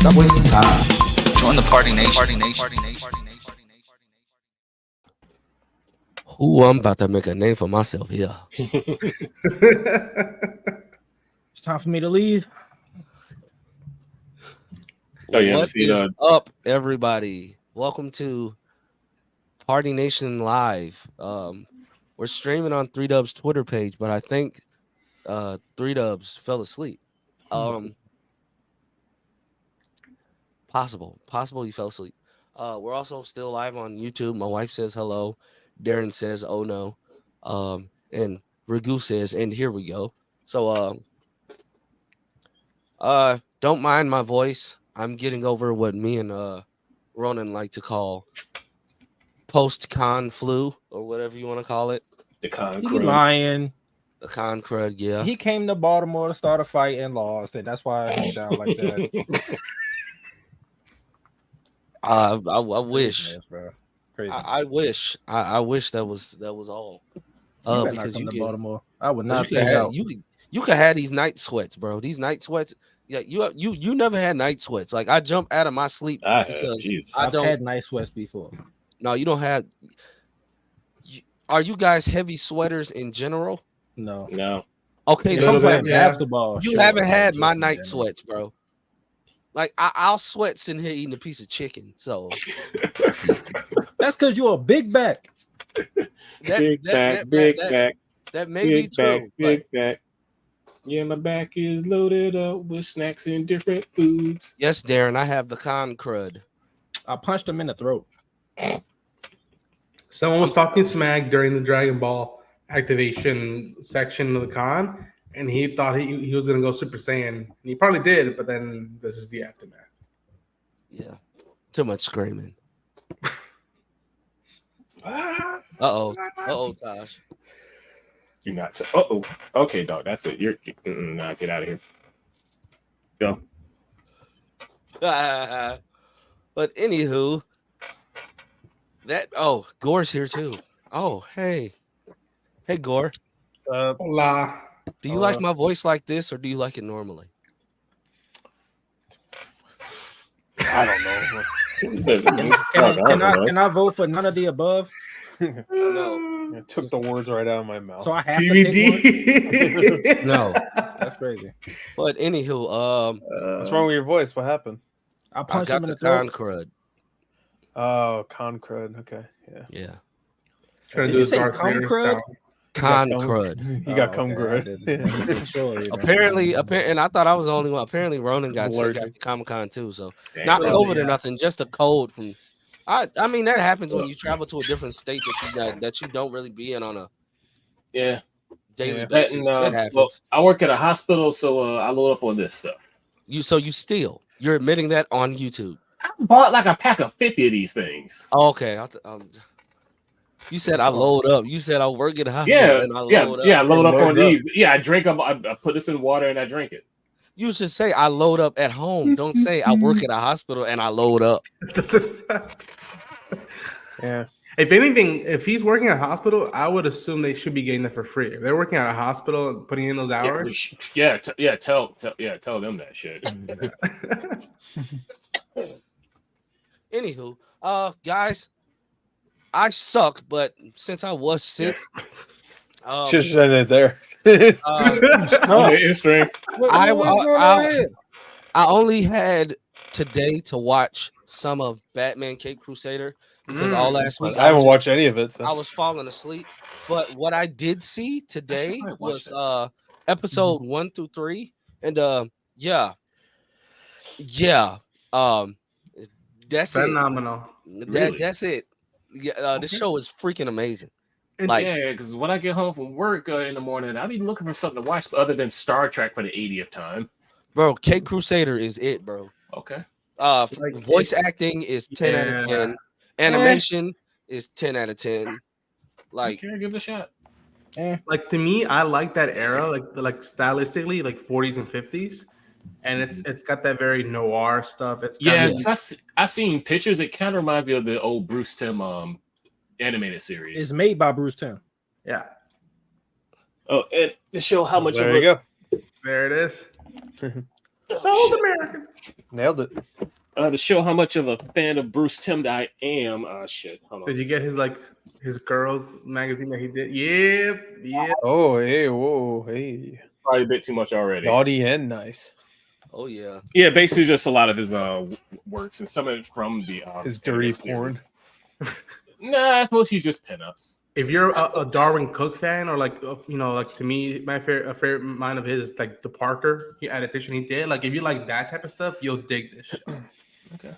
Stop wasting time. Join the Party Nation. Ooh, I'm about to make a name for myself here. It's time for me to leave. Oh, yeah, What is up, everybody? Welcome to Party Nation Live. We're streaming on 3Dub's Twitter page, but I think 3Dubs fell asleep. Possible he fell asleep. We're also still live on YouTube. My wife says hello. Darren says, oh no. And Ragu says, and here we go. So don't mind my voice. I'm getting over what me and Ronan like to call post-con flu or whatever you want to call it. The con He crud. lying. The con crud, yeah. He came to Baltimore to start a fight and lost, and that's why he sound like that. I wish. Craziness, bro. Crazy. I wish. I wish that was all. You better not Because come you to can, Baltimore. I would you not can think have, out. you can have these night sweats, bro. These night sweats. Yeah, you never had night sweats. Like I jump out of my sleep because I've had night sweats before. No, you don't have. Are you guys heavy sweaters in general? No. Okay, If then I'm playing basketball, you sure, haven't had my just in night general. sweats, bro. Like I'll sweat sitting here eating a piece of chicken. So That's because you're a big back. Big back. That may be true. Big back. Yeah, my back is loaded up with snacks and different foods. Yes, Darren, I have the con crud. I punched him in the throat. Someone was talking smack during the Dragon Ball activation section of the con, and he thought he was going to go Super Saiyan. And he probably did, but then this is the aftermath. Yeah, too much screaming. Uh-oh, Tosh. You're not. Okay, dog. That's it. You're nah, get out of here. Go. But anywho, Gore's here too. Oh, hey, Gore. Hola. Do you like my voice like this, or do you like it normally? I don't know. Can I vote for none of the above? No. It took the words right out of my mouth. So I have to pick TVD. No. That's crazy. But anywho, What's wrong with your voice? What happened? I I punched got him in the the throat. con crud. Oh, con crud. Okay, yeah. Yeah, Trying to Did do you his say Darth cum Vader crud? sound. con cum- crud. You got cum okay, crud. Sure, Apparently, and I thought I was the only one. Apparently, Ronan got sick Allergic. after Comic-Con too. So Damn. not Probably, COVID or yeah. nothing, just a cold from. I mean that happens when you travel to a different state that you don't really be in on a Yeah. daily Yeah. basis. That happens. Well, I work at a hospital, so I load up on this stuff. You steal. You're admitting that on YouTube. I bought like a pack of 50 of these things. Oh, okay. You said I load up. You said I work at a hospital Yeah, and I load up. I load up on loads up. these. Yeah, I drink them. I put this in water and I drink it. You should say I load up at home. Don't say I work at a hospital and I load up. Yeah. If anything, if he's working at a hospital, I would assume they should be getting that for free. If they're working at a hospital and putting in those hours, Tell them that shit. Anywho, guys, I suck, but since I was sick, Just said it there. I only had today to watch some of Batman Cape Crusader because all last week I haven't watched any of it. I So. was falling asleep. But what I did see today might watch was episode 1 through 3, and that's phenomenal. Really? That's it. Yeah, this show is freaking amazing. Like, Yeah, because when I get home from work in the morning, I'll be looking for something to watch other than Star Trek for the 80th time. bro, Cape Crusader is it, bro. Okay. Like, Voice acting is 10 out of 10. Animation is 10 out of 10. Like, Okay, give it a shot. Like to me, I like that era, like stylistically, like 40s and 50s, and it's got that very noir stuff. It's Yeah, got 'cause I seen pictures. It kind of reminds me of the old Bruce Timm animated series. It's made by Bruce Timm. yeah. Oh, and to show how much There of you a go. There it is. South American. Nailed it. To show how much of a fan of Bruce Timm I am. Shit. Hold on. Did you get his girls magazine that he did? Yeah. Oh, hey, whoa, hey. Probably a bit too much already. Naughty and nice. Oh yeah. Yeah, basically just a lot of his works and some of it from the His dirty animated series. porn. Nah, it's mostly just pinups. If you're a Darwin Cook fan, or like like to me, my favorite mine of his is like the Parker adaptation he did. Like if you like that type of stuff, you'll dig this show. Okay.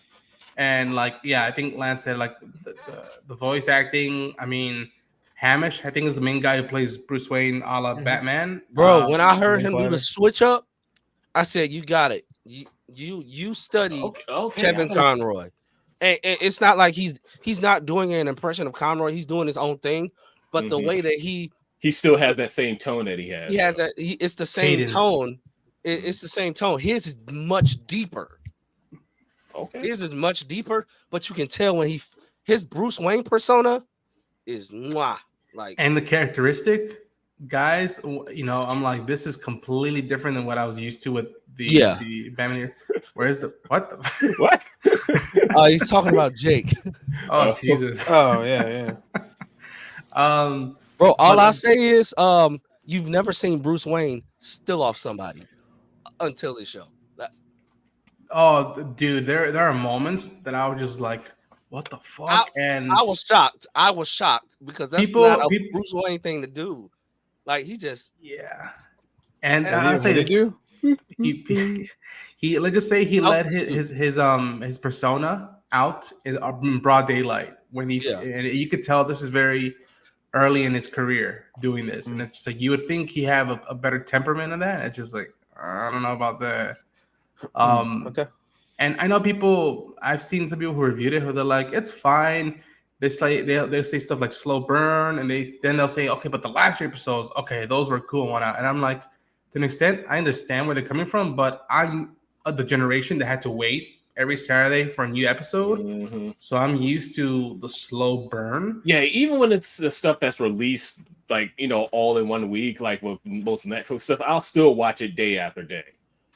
And like I think Lance said like the voice acting. I mean, Hamish, I think is the main guy who plays Bruce Wayne, a la Batman. Bro, when I heard him do clever. the switch up, I said, "You got it. You study Okay. Kevin Conroy." And it's not like he's not doing an impression of Conroy. He's doing his own thing, but the way that he still has that same tone that he has. he has that it's the same Cadence. tone. It's the same tone. His is much deeper. Okay. His is much deeper, but you can tell when his Bruce Wayne persona is mwah, like. And the characteristic, guys, I'm like, this is completely different than what I was used to with the Batman. Where's the what? What? He's talking about Jake. Oh Jesus. Oh, yeah. Bro, all I say is you've never seen Bruce Wayne still off somebody until this show. Oh, dude, there are moments that I was just like, what the fuck? And I was shocked. I was shocked because that's not a Bruce Wayne thing to do. Like he just And And I What say did you he let's just say he let his persona out in broad daylight when and you could tell this is very early in his career doing this, and it's just like you would think he have a better temperament than that. It's just like I don't know about that. Okay. And I know I've seen some people who reviewed it who they're like, it's fine. They'll say stuff like slow burn, and they'll say, okay, but the last 3 episodes, okay, those were cool and whatnot. And I'm like, to an extent, I understand where they're coming from, but I'm the generation that had to wait every Saturday for a new episode. So I'm used to the slow burn. Yeah, even when it's the stuff that's released, like, all in one week, like with most Netflix stuff, I'll still watch it day after day.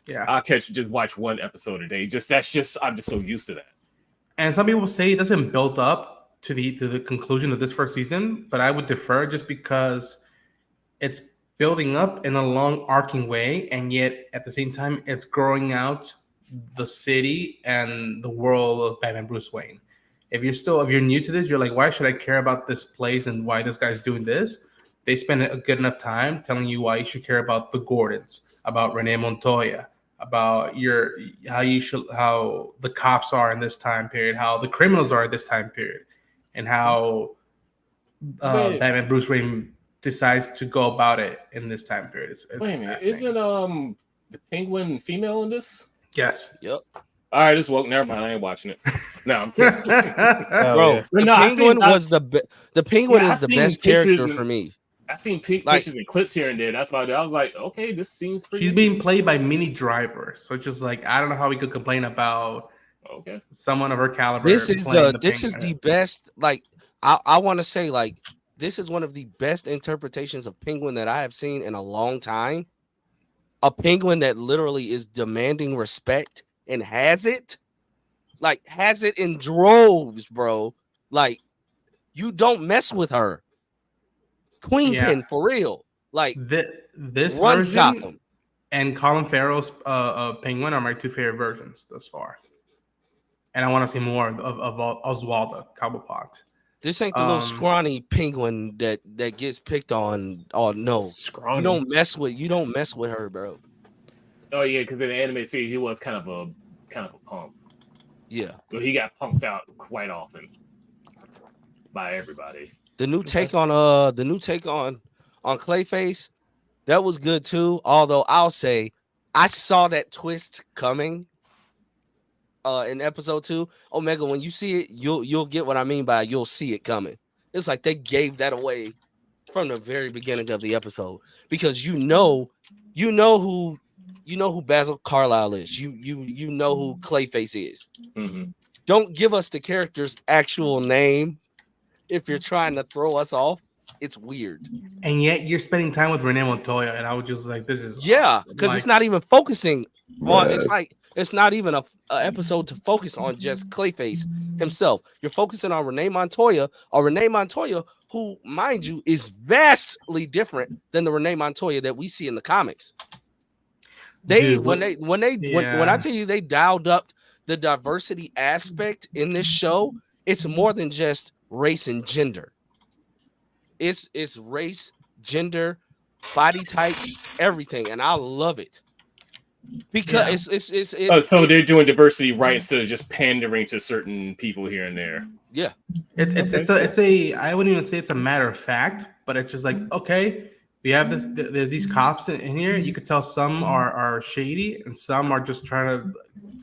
Yeah. I'll watch one episode a day. I'm just so used to that. And some people say it doesn't build up to the conclusion of this first season, but I would defer just because it's building up in a long arcing way, and yet at the same time it's growing out the city and the world of Batman Bruce Wayne. If you're new to this, you're like, why should I care about this place and why this guy's doing this? They spend a good enough time telling you why you should care about the Gordons, about Renee Montoya, about how the cops are in this time period, how the criminals are at this time period, and how Batman Bruce Wayne decides to go about it in this time period. It's Wait a minute, isn't the Penguin female in this? Yes. Yep. All right, it's woke. Never mind, I ain't watching it. No, I'm kidding. Bro, the Penguin is the best character for me. I've seen pictures and clips here and there. That's why I was like, okay, this seems pretty. She's being played by Minnie Driver, so it's just like I don't know how we could complain about someone of her caliber. This is the best. Like I want to say, like this is one of the best interpretations of Penguin that I have seen in a long time. A Penguin that literally is demanding respect and has it in droves, bro. Like you don't mess with her. Queen Pin for real. Like this runs version Gotham. And Colin Farrell's Penguin are my 2 favorite versions thus far. And I want to see more of Oswaldo Cobblepot. This ain't the little scrawny penguin that gets picked on. Oh no, scrawny. You don't mess with her, bro. Oh yeah, because in the animated series he was kind of a punk. Yeah, but he got punked out quite often by everybody. The new take on Clayface, that was good too. Although I'll say I saw that twist coming in episode 2. Omega, when you see it, you'll get what I mean by you'll see it coming. It's like they gave that away from the very beginning of the episode because you know who Basil Carlisle is. You know who Clayface is. Mm-hmm. Don't give us the character's actual name if you're trying to throw us off. It's weird. And yet you're spending time with Renee Montoya, and I was just like, this is Yeah, awesome. because Like, it's not even focusing on. It's like it's not even a episode to focus on just Clayface himself. You're focusing on Renee Montoya, who, mind you, is vastly different than the Renee Montoya that we see in the comics. When I tell you they dialed up the diversity aspect in this show, it's more than just race and gender. It's race, gender, body types, everything, and I love it because so they're doing diversity right instead of just pandering to certain people here and there. Yeah, it's a I wouldn't even say it's a matter of fact, but it's just like, okay, we have there's these cops in here. You could tell some are shady and some are just trying to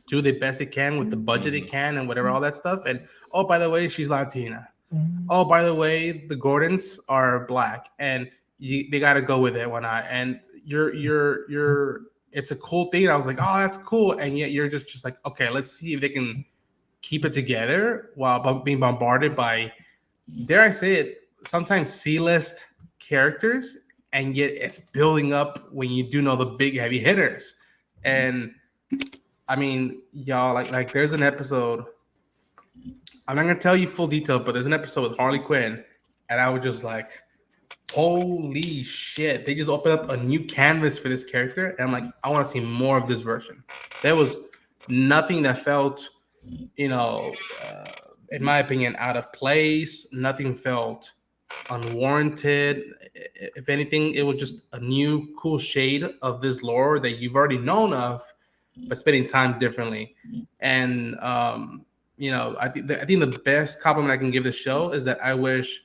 do the best they can with the budget they can and whatever, all that stuff. And oh, by the way, she's Latina. Oh, by the way, the Gordons are black, and they got to go with it. Why not? And you're. It's a cool thing. I was like, oh, that's cool, and yet you're just like, okay, let's see if they can keep it together while being bombarded by, dare I say it, sometimes C-list characters, and yet it's building up when you do know the big heavy hitters. And I mean, y'all, like there's an episode. I'm not gonna tell you full detail, but there's an episode with Harley Quinn, and I was just like, holy shit! They just opened up a new canvas for this character, and I'm like, I want to see more of this version. There was nothing that felt, in my opinion, out of place. Nothing felt unwarranted. If anything, it was just a new, cool shade of this lore that you've already known of, but spending time differently. And I think the best compliment I can give this show is that I wish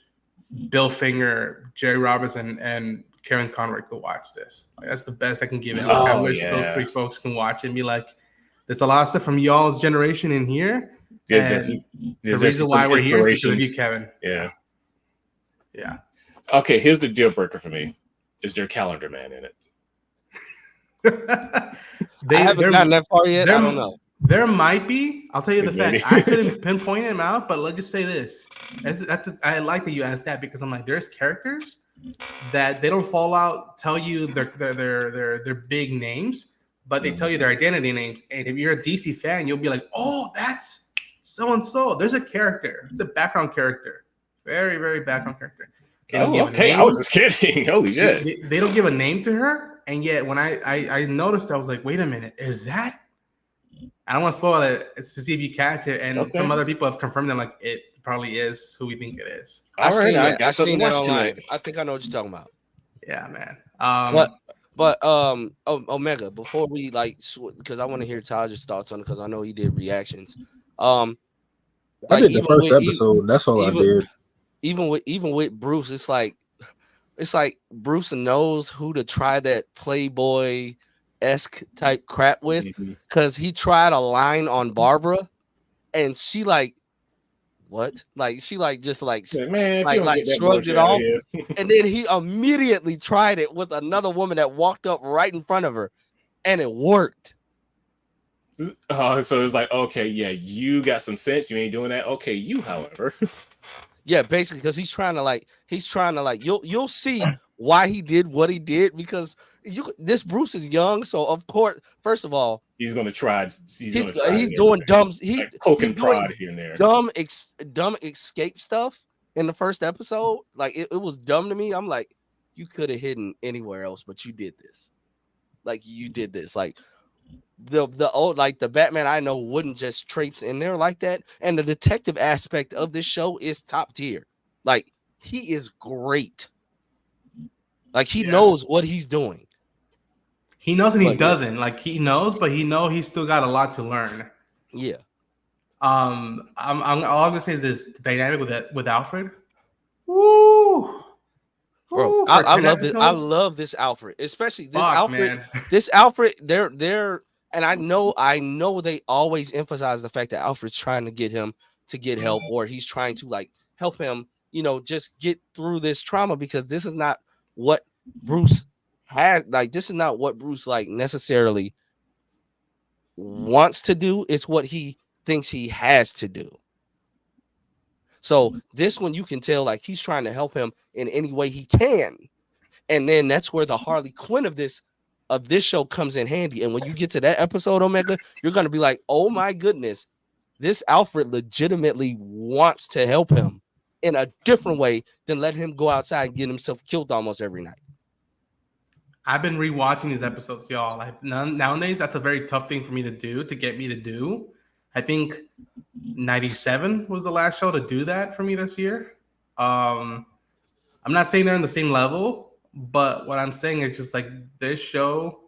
Bill Finger, Jerry Robinson, and Karen Conroy could watch this. Like, that's the best I can give it. Like, I wish those three folks can watch it and be like, there's a lot of stuff from y'all's generation in here. And the reason why we're here is because of you, Kevin. Yeah. Yeah. Okay, here's the deal breaker for me. Is there a Calendar Man in it? I haven't gotten that far yet. I don't know. There might be. I'll tell you the fact. I couldn't pinpoint him out, but let's just say this. I like that you asked that, because I'm like, there's characters that they don't fall out, tell you their big names, but they tell you their identity names. And if you're a DC fan, you'll be like, oh, that's so and so. There's a character. It's a background character. Very, very background character. Okay. I was just kidding. Holy shit. They don't give a name to her, and yet when I noticed, I was like, wait a minute, is that? I don't want to spoil it. It's to see if you catch it, and some other people have confirmed that like it probably is who we think it is. All right, I got seen something that to watch online. tonight. I think I know what you're talking about. Yeah, man. Omega, before we because I want to hear Taj's thoughts on it, because I know he did reactions. I did the first episode. That's all I did. Even with Bruce, it's like Bruce knows who to try that Playboy-esque type crap with, because he tried a line on Barbara, and she like, what? Like she just shrugged it off, and then he immediately tried it with another woman that walked up right in front of her, and it worked. So it's like, okay, yeah, you got some sense. You ain't doing that. Okay, you, however. Yeah, basically, because he's trying to you'll see why he did what he did, because this Bruce is young, so of course, first of all, he's gonna try. He's doing dumb. He's poking prod here and there. Dumb escape stuff in the first episode. Like it was dumb to me. I'm like, you could have hidden anywhere else, but you did this. Like the old, like the Batman I know wouldn't just traipse in there like that. And the detective aspect of this show is top tier. Like he is great. Like he knows what he's doing. He knows and he doesn't. Like he knows, but he's still got a lot to learn. Yeah. I'm all I'm gonna say is this dynamic with Alfred. Woo. Bro, I love this. I love this Alfred, especially this Alfred. Man. This Alfred, they're and I know they always emphasize the fact that Alfred's trying to get him to get help, or he's trying to like help him, just get through this trauma, because this is not what Bruce had. Like this is not what Bruce like necessarily wants to do. It's what he thinks he has to do. So this one you can tell like he's trying to help him in any way he can. And then that's where the Harley Quinn of this show comes in handy. And when you get to that episode, Omega, you're gonna be like, oh my goodness, this Alfred legitimately wants to help him in a different way than let him go outside and get himself killed almost every night. I've been rewatching these episodes, y'all. Like nowadays, that's a very tough thing for me to do, to get me to do. I think 97 was the last show to do that for me this year. I'm not saying they're on the same level, but what I'm saying is just like this show,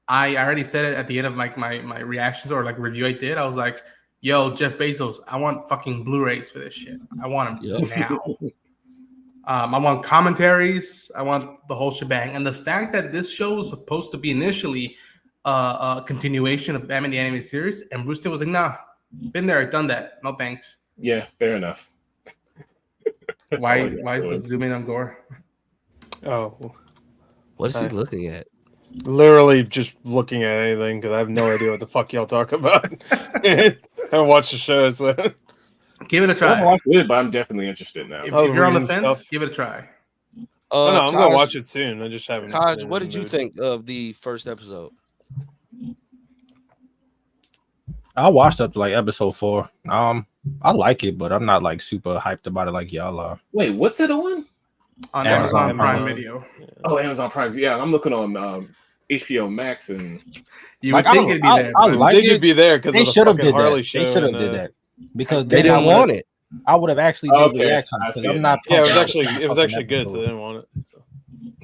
I already said it at the end of my reactions or like review I did. I was like, yo, Jeff Bezos, I want fucking Blu-rays for this shit. I want them now. I want commentaries. I want the whole shebang. And the fact that this show was supposed to be initially a continuation of Batman the Animated Series, and Bruce Timm was like, nah, been there, done that. No thanks. Yeah, fair enough. Why is the zoom in on Gore? Oh, What is he looking at? literally just looking at anything because I have no idea what the fuck y'all talk about. I haven't watched the show, so Give it a I try. haven't watched it, but I'm definitely interested now. If I was you're on the reading fence, stuff. give it a try. no, I'm gonna Taj, watch it soon. I just haven't. Taj, been what in did the you mood. think of the first episode? I watched up to like episode 4. I like it, but I'm not like super hyped about it like y'all are. Wait, what's it on? On Amazon. Amazon Prime Video. Oh, Amazon Prime. Yeah, I'm looking on HBO Max, and You Like, would think it'd be there. I but- like They could it. be there because They of the should have fucking did Harley that. show. They should have and, did that because They then didn't want it. I would have actually did Okay, reactions I because see I'm it not. Yeah, it was pumping out actually the it was fucking actually good, so they episodes. didn't want it. So.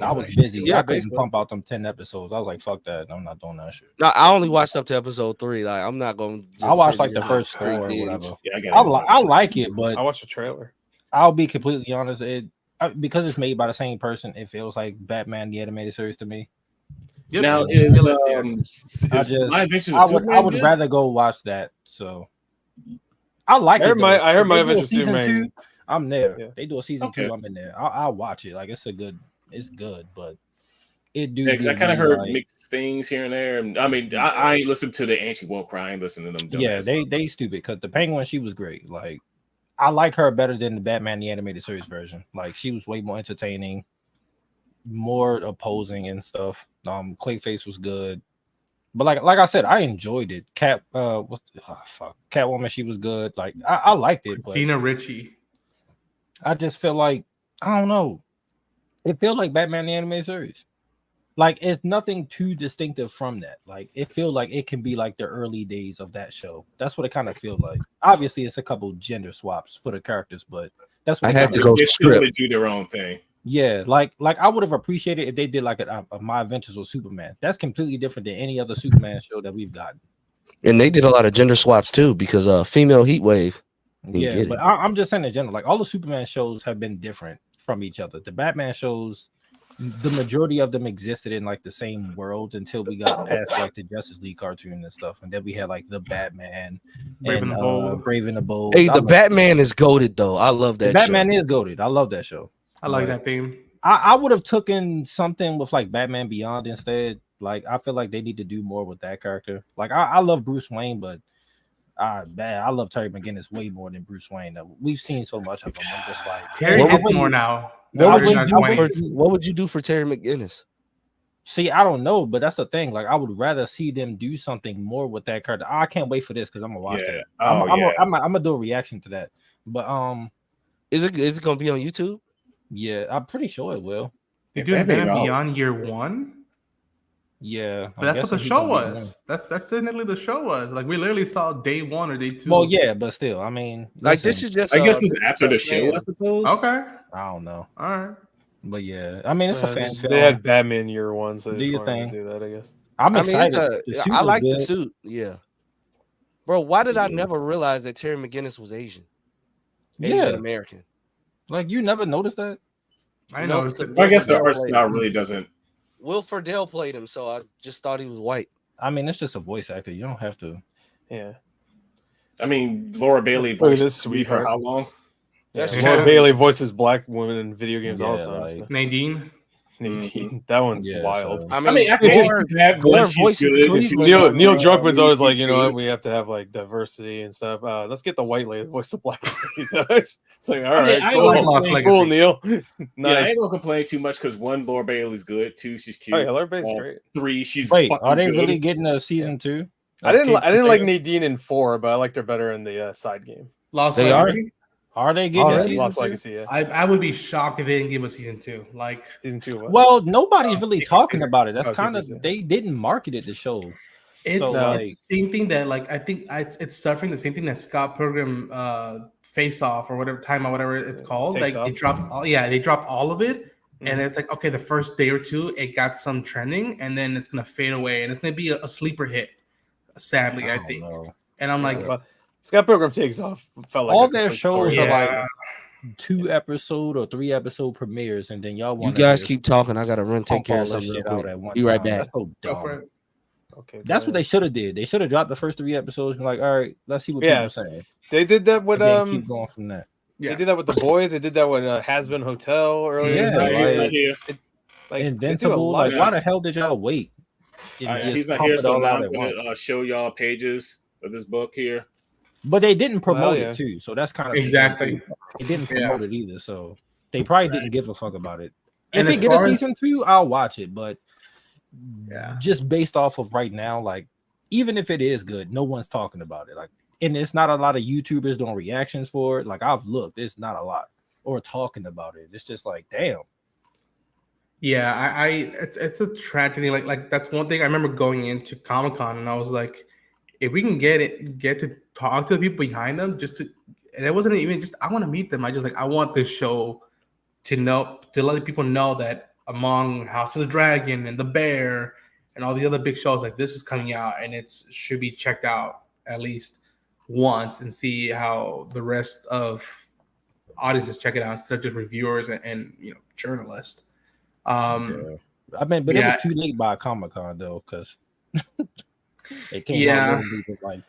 I was busy. Yeah, I couldn't basically. pump out them 10 episodes. I was like, fuck that. I'm not doing that shit. No, I only watched up to episode 3. Like, I'm not going to. I watched like the first 4 or whatever. Yeah, I got I like it, but I watched the trailer. I'll be completely honest. Because it's made by the same person, it feels like Batman the Animated Series to me. Yep. Now Yeah. is My Adventures of I Superman would good? rather go watch that. So I like I heard it. my- though. I heard If my they do a Adventures of season Superman. 2, I'm there. Yeah. They do a season 2, Okay. I'm in there. I'll watch it. Like it's good, but it do. Yeah, 'cause I give kind of me, heard like- mixed things here and there. I mean, I ain't listened to the anti-woke cry. I ain't listened to them. Yeah, dumbass they stupid because the Penguin, she was great. Like I like her better than the Batman the Animated Series version. Like she was way more entertaining, more opposing and stuff. Clayface was good, but like I said, I enjoyed it. Catwoman, she was good. Like I liked it, but Christina Ricci. I just feel like I don't know. It felt like Batman the Animated Series. Like it's nothing too distinctive from that. Like it feels like it can be like the early days of that show. That's what it kind of feels like. Obviously, it's a couple gender swaps for the characters, but that's what I it had kinda to go They're still script. going to do their own thing. Yeah, like I would have appreciated if they did like a My Adventures with Superman. That's completely different than any other Superman show that we've gotten. And they did a lot of gender swaps too because female heat wave. You Yeah, get but it. I'm just saying in general, like all the Superman shows have been different from each other. The Batman shows, the majority of them existed in like the same world until we got past like the Justice League cartoon and stuff, and then we had like the Batman, Brave and the Bold. Brave and the Bold. Hey, I the love- Batman is goated though. I love the that. Batman show. is goated. I love that show. I like But that theme. I would have taken something with like Batman Beyond instead. Like I feel like they need to do more with that character. Like I love Bruce Wayne, but I love Terry McGinnis way more than Bruce Wayne. We've seen so much of him. I'm just like Terry What hits would more now. What Terry's would not you do for Terry McGinnis? See, I don't know, but that's the thing. Like, I would rather see them do something more with that character. I can't wait for this because I'm gonna watch Yeah. that. Oh, I'm gonna do a reaction to that. But Is it gonna be on YouTube? yeah, I'm pretty sure it will. You're Yeah, doing Batman Batman Beyond. Beyond year one? Yeah, But that's what the show was. That's technically the show was. Like we literally saw day 1 or day 2. Well, yeah, but still, I mean, Like listen, this is just. I guess it's after the show, I suppose. Okay. I don't know, All right. but yeah, I mean, it's a fan film. They had Batman year 1, so they Do just your wanted thing. to do that, I guess. I'm I mean, excited. The suit I was like the good. suit. Yeah, bro. Why did I Yeah. never realize that Terry McGinnis was Asian? Yeah. Asian American. Like you never noticed that? I No, know. it's the- I guess the Will art Friedle style really doesn't. Will Friedle played him, so I just thought he was white. I mean, it's just a voice actor. You don't have to. Yeah. I mean, Laura Bailey Look at voiced this Sweet for sweetheart. how long? Yeah. Yeah. Laura Bailey voices black women in video games all the Yeah, time. like- so. Nadine. Nadine. That one's Yeah, wild. so- I I mean, mean, I can Gore- see that Gore when she's voices good. Cleveland. and she Neil was Neil like, Druckmann's always like, she's you know what, good. we have to have like diversity and stuff. Let's get the white lady voice the black lady. It's like, all I mean, right, I cool, like Lost cool, Legacy. Neil. Yeah, I Nice. ain't gonna complain too much because one, Laura Bailey's good. Two, she's cute. Oh yeah, Laura Bailey's great. Three, she's Wait, fucking are they good. really getting a season 2? I didn't like Nadine in 4, but I liked her better in the side game. Lost They are? Legacy. Are they getting a Already? season Lost 2? Legacy, yeah. I would be shocked if they didn't give a season 2. Like, Season 2. What? Well, nobody's really keep it talking fair. about it. That's Oh, keep kind it of fair. they didn't market it to show. it's, So, it's the same thing that, like, I think it's suffering the same thing that Scott Pilgrim Face Off or whatever time or whatever it's called. Takes Like, they Off. dropped they dropped all of it. And Mhm. it's like, okay, the first day or two, it got some trending, and then it's gonna fade away, and it's gonna be a sleeper hit. Sadly, I don't think. know. And I'm like, Well, Scott Pilgrim Takes Off felt like All a their complete shows story. are Yeah. like 2-episode or 3-episode premieres, and then y'all You want guys keep talking. I gotta run, take pump care all of that something real shit out quick. at one Be right time. back. That's so go for dumb. it. Okay, That's what go they should have did. They should have dropped the first 3 episodes and like, all right, let's see what Yeah. people say. They did that with And then keep going from that. Yeah. They did that with The Boys. They did that with Has Been Hotel earlier. Yeah, this year. He's like- not here. Like, they do a Invincible, lot like of why shit. the hell did y'all wait? And He's just not pump here, it so all now out I'm at gonna once. show y'all pages of this book here. But they didn't promote yeah. it too, so that's kind of Exactly. They didn't Yeah. promote it either, so they probably didn't give a fuck about it. And If as they get a far as- season 2, I'll watch it. But Yeah. just based off of right now, like even if it is good, no one's talking about it. Like, and it's not a lot of YouTubers doing reactions for it. Like I've looked, it's not a lot or talking about it. It's just like, damn. Yeah, it's a tragedy. Like that's one thing I remember going into Comic-Con, and I was like, if we can get to talk to the people behind them, and it wasn't even just I want to meet them. I want this show to let people know that among House of the Dragon and The Bear and all the other big shows, like this is coming out, and it should be checked out at least once and see how the rest of audiences check it out instead of just reviewers and journalists. I mean, but it yeah. was too late by Comic-Con though, because it came Yeah. out when we were like,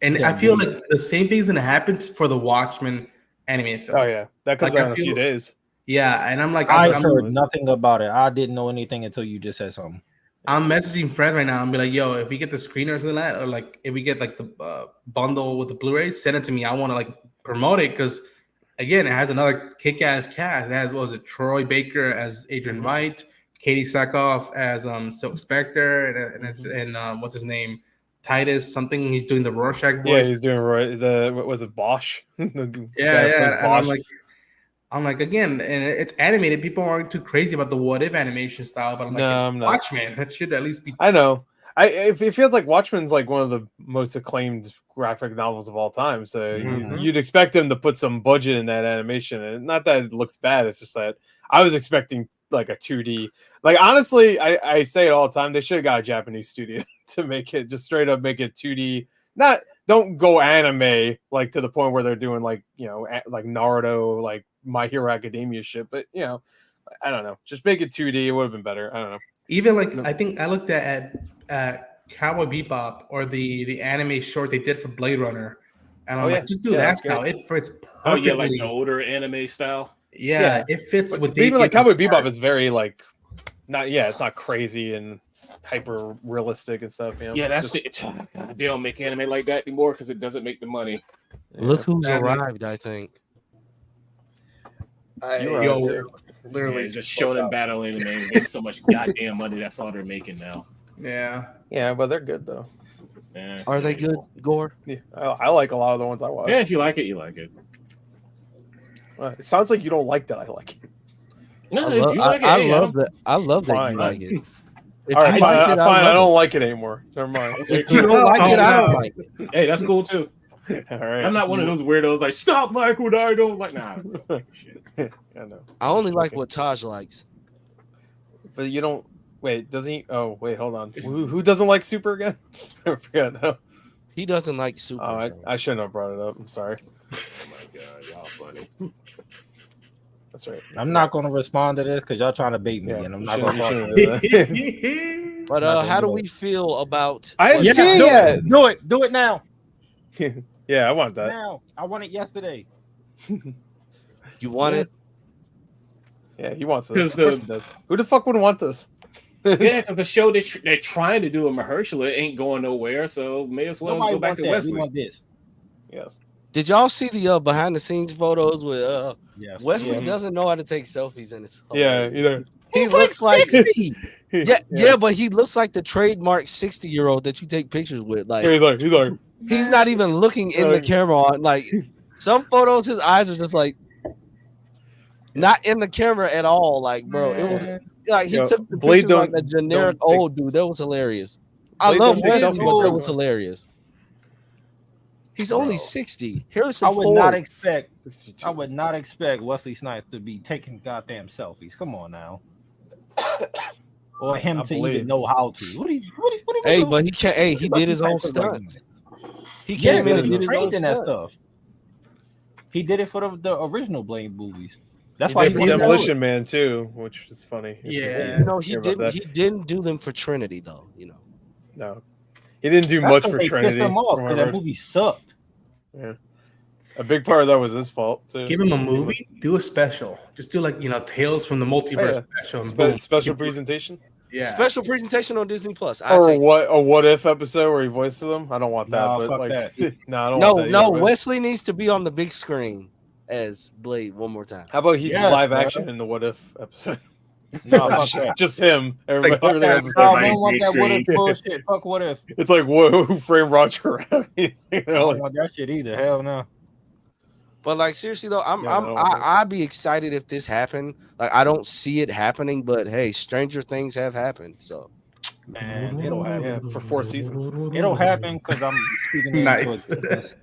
And Yeah, I feel yeah. like the same thing's gonna happen for the Watchmen animated film. Oh yeah, that comes Like, out I in a few feel- days. Yeah, and I'm like, I've I'm heard nothing about it. I didn't know anything until you just said something. messaging friends right now and be like, yo, if we get the screeners and that, or like if we get like the bundle with the Blu-ray, send it to me. I want to like promote it because again, it has another kick-ass cast. It has what was it, Troy Baker as Adrian Wright, Katie Sackhoff as Silk Spectre, and what's his name, Titus something. He's doing the Rorschach voice. Yeah, he's doing right. What was it, Bosch? The guy who plays Yeah. And Bosch. I'm like again, and it's animated. People aren't too crazy about the what if animation style, but I'm like, No, it's I'm not. Watchmen. That should at least be. I know. It feels like Watchmen's like one of the most acclaimed graphic novels of all time. So Mhm. you'd expect them to put some budget in that animation, and not that it looks bad. It's just that I was expecting like a 2D. Like honestly, I say it all the time. They should have got a Japanese studio to make it just straight up make it 2D. Don't go anime like to the point where they're doing like like Naruto, like My Hero Academia shit. But I don't know. Just make it 2D. It would have been better. I don't know. Even like No. I think I looked at Cowboy Bebop or the anime short they did for Blade Runner, and I'm Oh, like, yeah. just do Yeah, that that's style. It fits perfectly. Oh yeah, like the older anime style. Yeah, it fits But with even like Dave Cowboy Gibbons' Bebop art. is very like it's not crazy and it's hyper realistic and stuff. Yeah, that's God, they don't make anime like that anymore because it doesn't make the money. Look who's I mean- arrived, I think. Yo, Yeah, literally it's just shonen battle anime makes so much goddamn money. That's all they're making now. Yeah. but they're good though. Yeah. Are they good, Gore? Yeah, I like a lot of the ones I watch. Yeah, if you like it, you like it. It sounds like you don't like that. I like it. No, I if love, you like it, I hey, love that. I love that Fine. you like it. If All right, you fine. like it, I love don't it. like it anymore. Never mind. If you don't like it, I don't like it. Hey, that's cool too. All right. I'm not one of those weirdos like stop like what I don't like. Nah, shit. I know. I only like what Taj likes. But you don't. Wait, does he? Oh, wait, hold on. Who doesn't like Super again? I forgot. No. He doesn't like Super. Oh, so. I shouldn't have brought it up. I'm sorry. Oh my god, y'all funny. That's right. I'm not going to respond to this because y'all trying to bait me, Yeah, and I'm you not shouldn't- going you to. shouldn't do that. But Not how do gonna we feel about? I didn't Yeah, see it do yet. it. Do it. Do it now. Yeah, I want that. Now. I want it yesterday. You want it? Yeah, he wants this. 'Cause Of course he does. Who the fuck wouldn't want this? Yeah, because the show they're trying to do in Mahershala ain't going nowhere, so may as well Nobody go back want to that. Wesley. We want this. Yes. Did y'all see the behind the scenes photos with Yes. Wesley Mhm. doesn't know how to take selfies and it's Yeah, hilarious. either. He He's looks like 60. yeah, but he looks like the trademark 60-year-old that you take pictures with. Like He's like, he's not even looking in the camera. Like some photos, his eyes are just like not in the camera at all. Like, bro, it was like he Yo, took the Blade pictures like don't- a generic don't take- old dude. That was hilarious. I Blade love don't take Wesley, selfies, but that bro. was hilarious. He's only 60. Harrison I would Ford. not expect. 62. I would not expect Wesley Snipes to be taking goddamn selfies. Come on now. Or him I to believe. even know how to. What are you Hey, doing? but he can't. Hey, he did his own Snipes look like stunts. He Yeah, came in because and he did his own trained in that stunts. stuff. He did it for the original Blade movies. That's He why did he for wanted to do Demolition it. Man too, which is funny. if you Yeah. You know, he hear about didn't. that. He didn't do them for Trinity, though. You know. No, he didn't do That's much 'cause for they Trinity. pissed him off from because what I that heard. movie sucked. Yeah. A big part of that was his fault too. Give him a movie, do a special. Just do like Tales from the Multiverse Oh, yeah. special. And boom. Special presentation, Yeah. Special presentation on Disney Plus. I or take. what if episode where he voices them. I don't want that, No, but fuck like, that. no, I don't No, want that no. either, but- Wesley needs to be on the big screen as Blade one more time. How about he's Yes, live bro. action in the what if episode? No, fuck just, that. just him. Everybody, like, everything else is No, we Everybody don't want that what if mainstream. bullshit. Fuck what if. It's like who framed Roger Rabbit? You I know, don't like, want that shit either. Hell no. But like seriously though, Yeah, I don't want I'd be excited if this happened. Like I don't see it happening, but hey, stranger things have happened. So Man, it'll happen. yeah, for 4 seasons. It'll happen because I'm speaking into Nice. existence.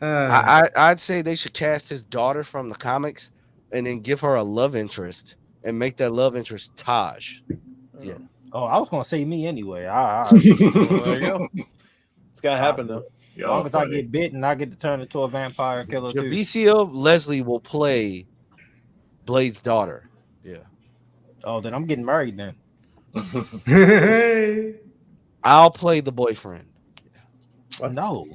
I'd say they should cast his daughter from the comics and then give her a love interest and make that love interest Taj. Yeah. Oh, I was gonna say me anyway. Well, there you go. It's gotta happen though. As long as I get bit and I get to turn into a vampire killer too. Javicia Leslie will play Blade's daughter. Yeah. Oh, then I'm getting married then. I'll play the boyfriend. No,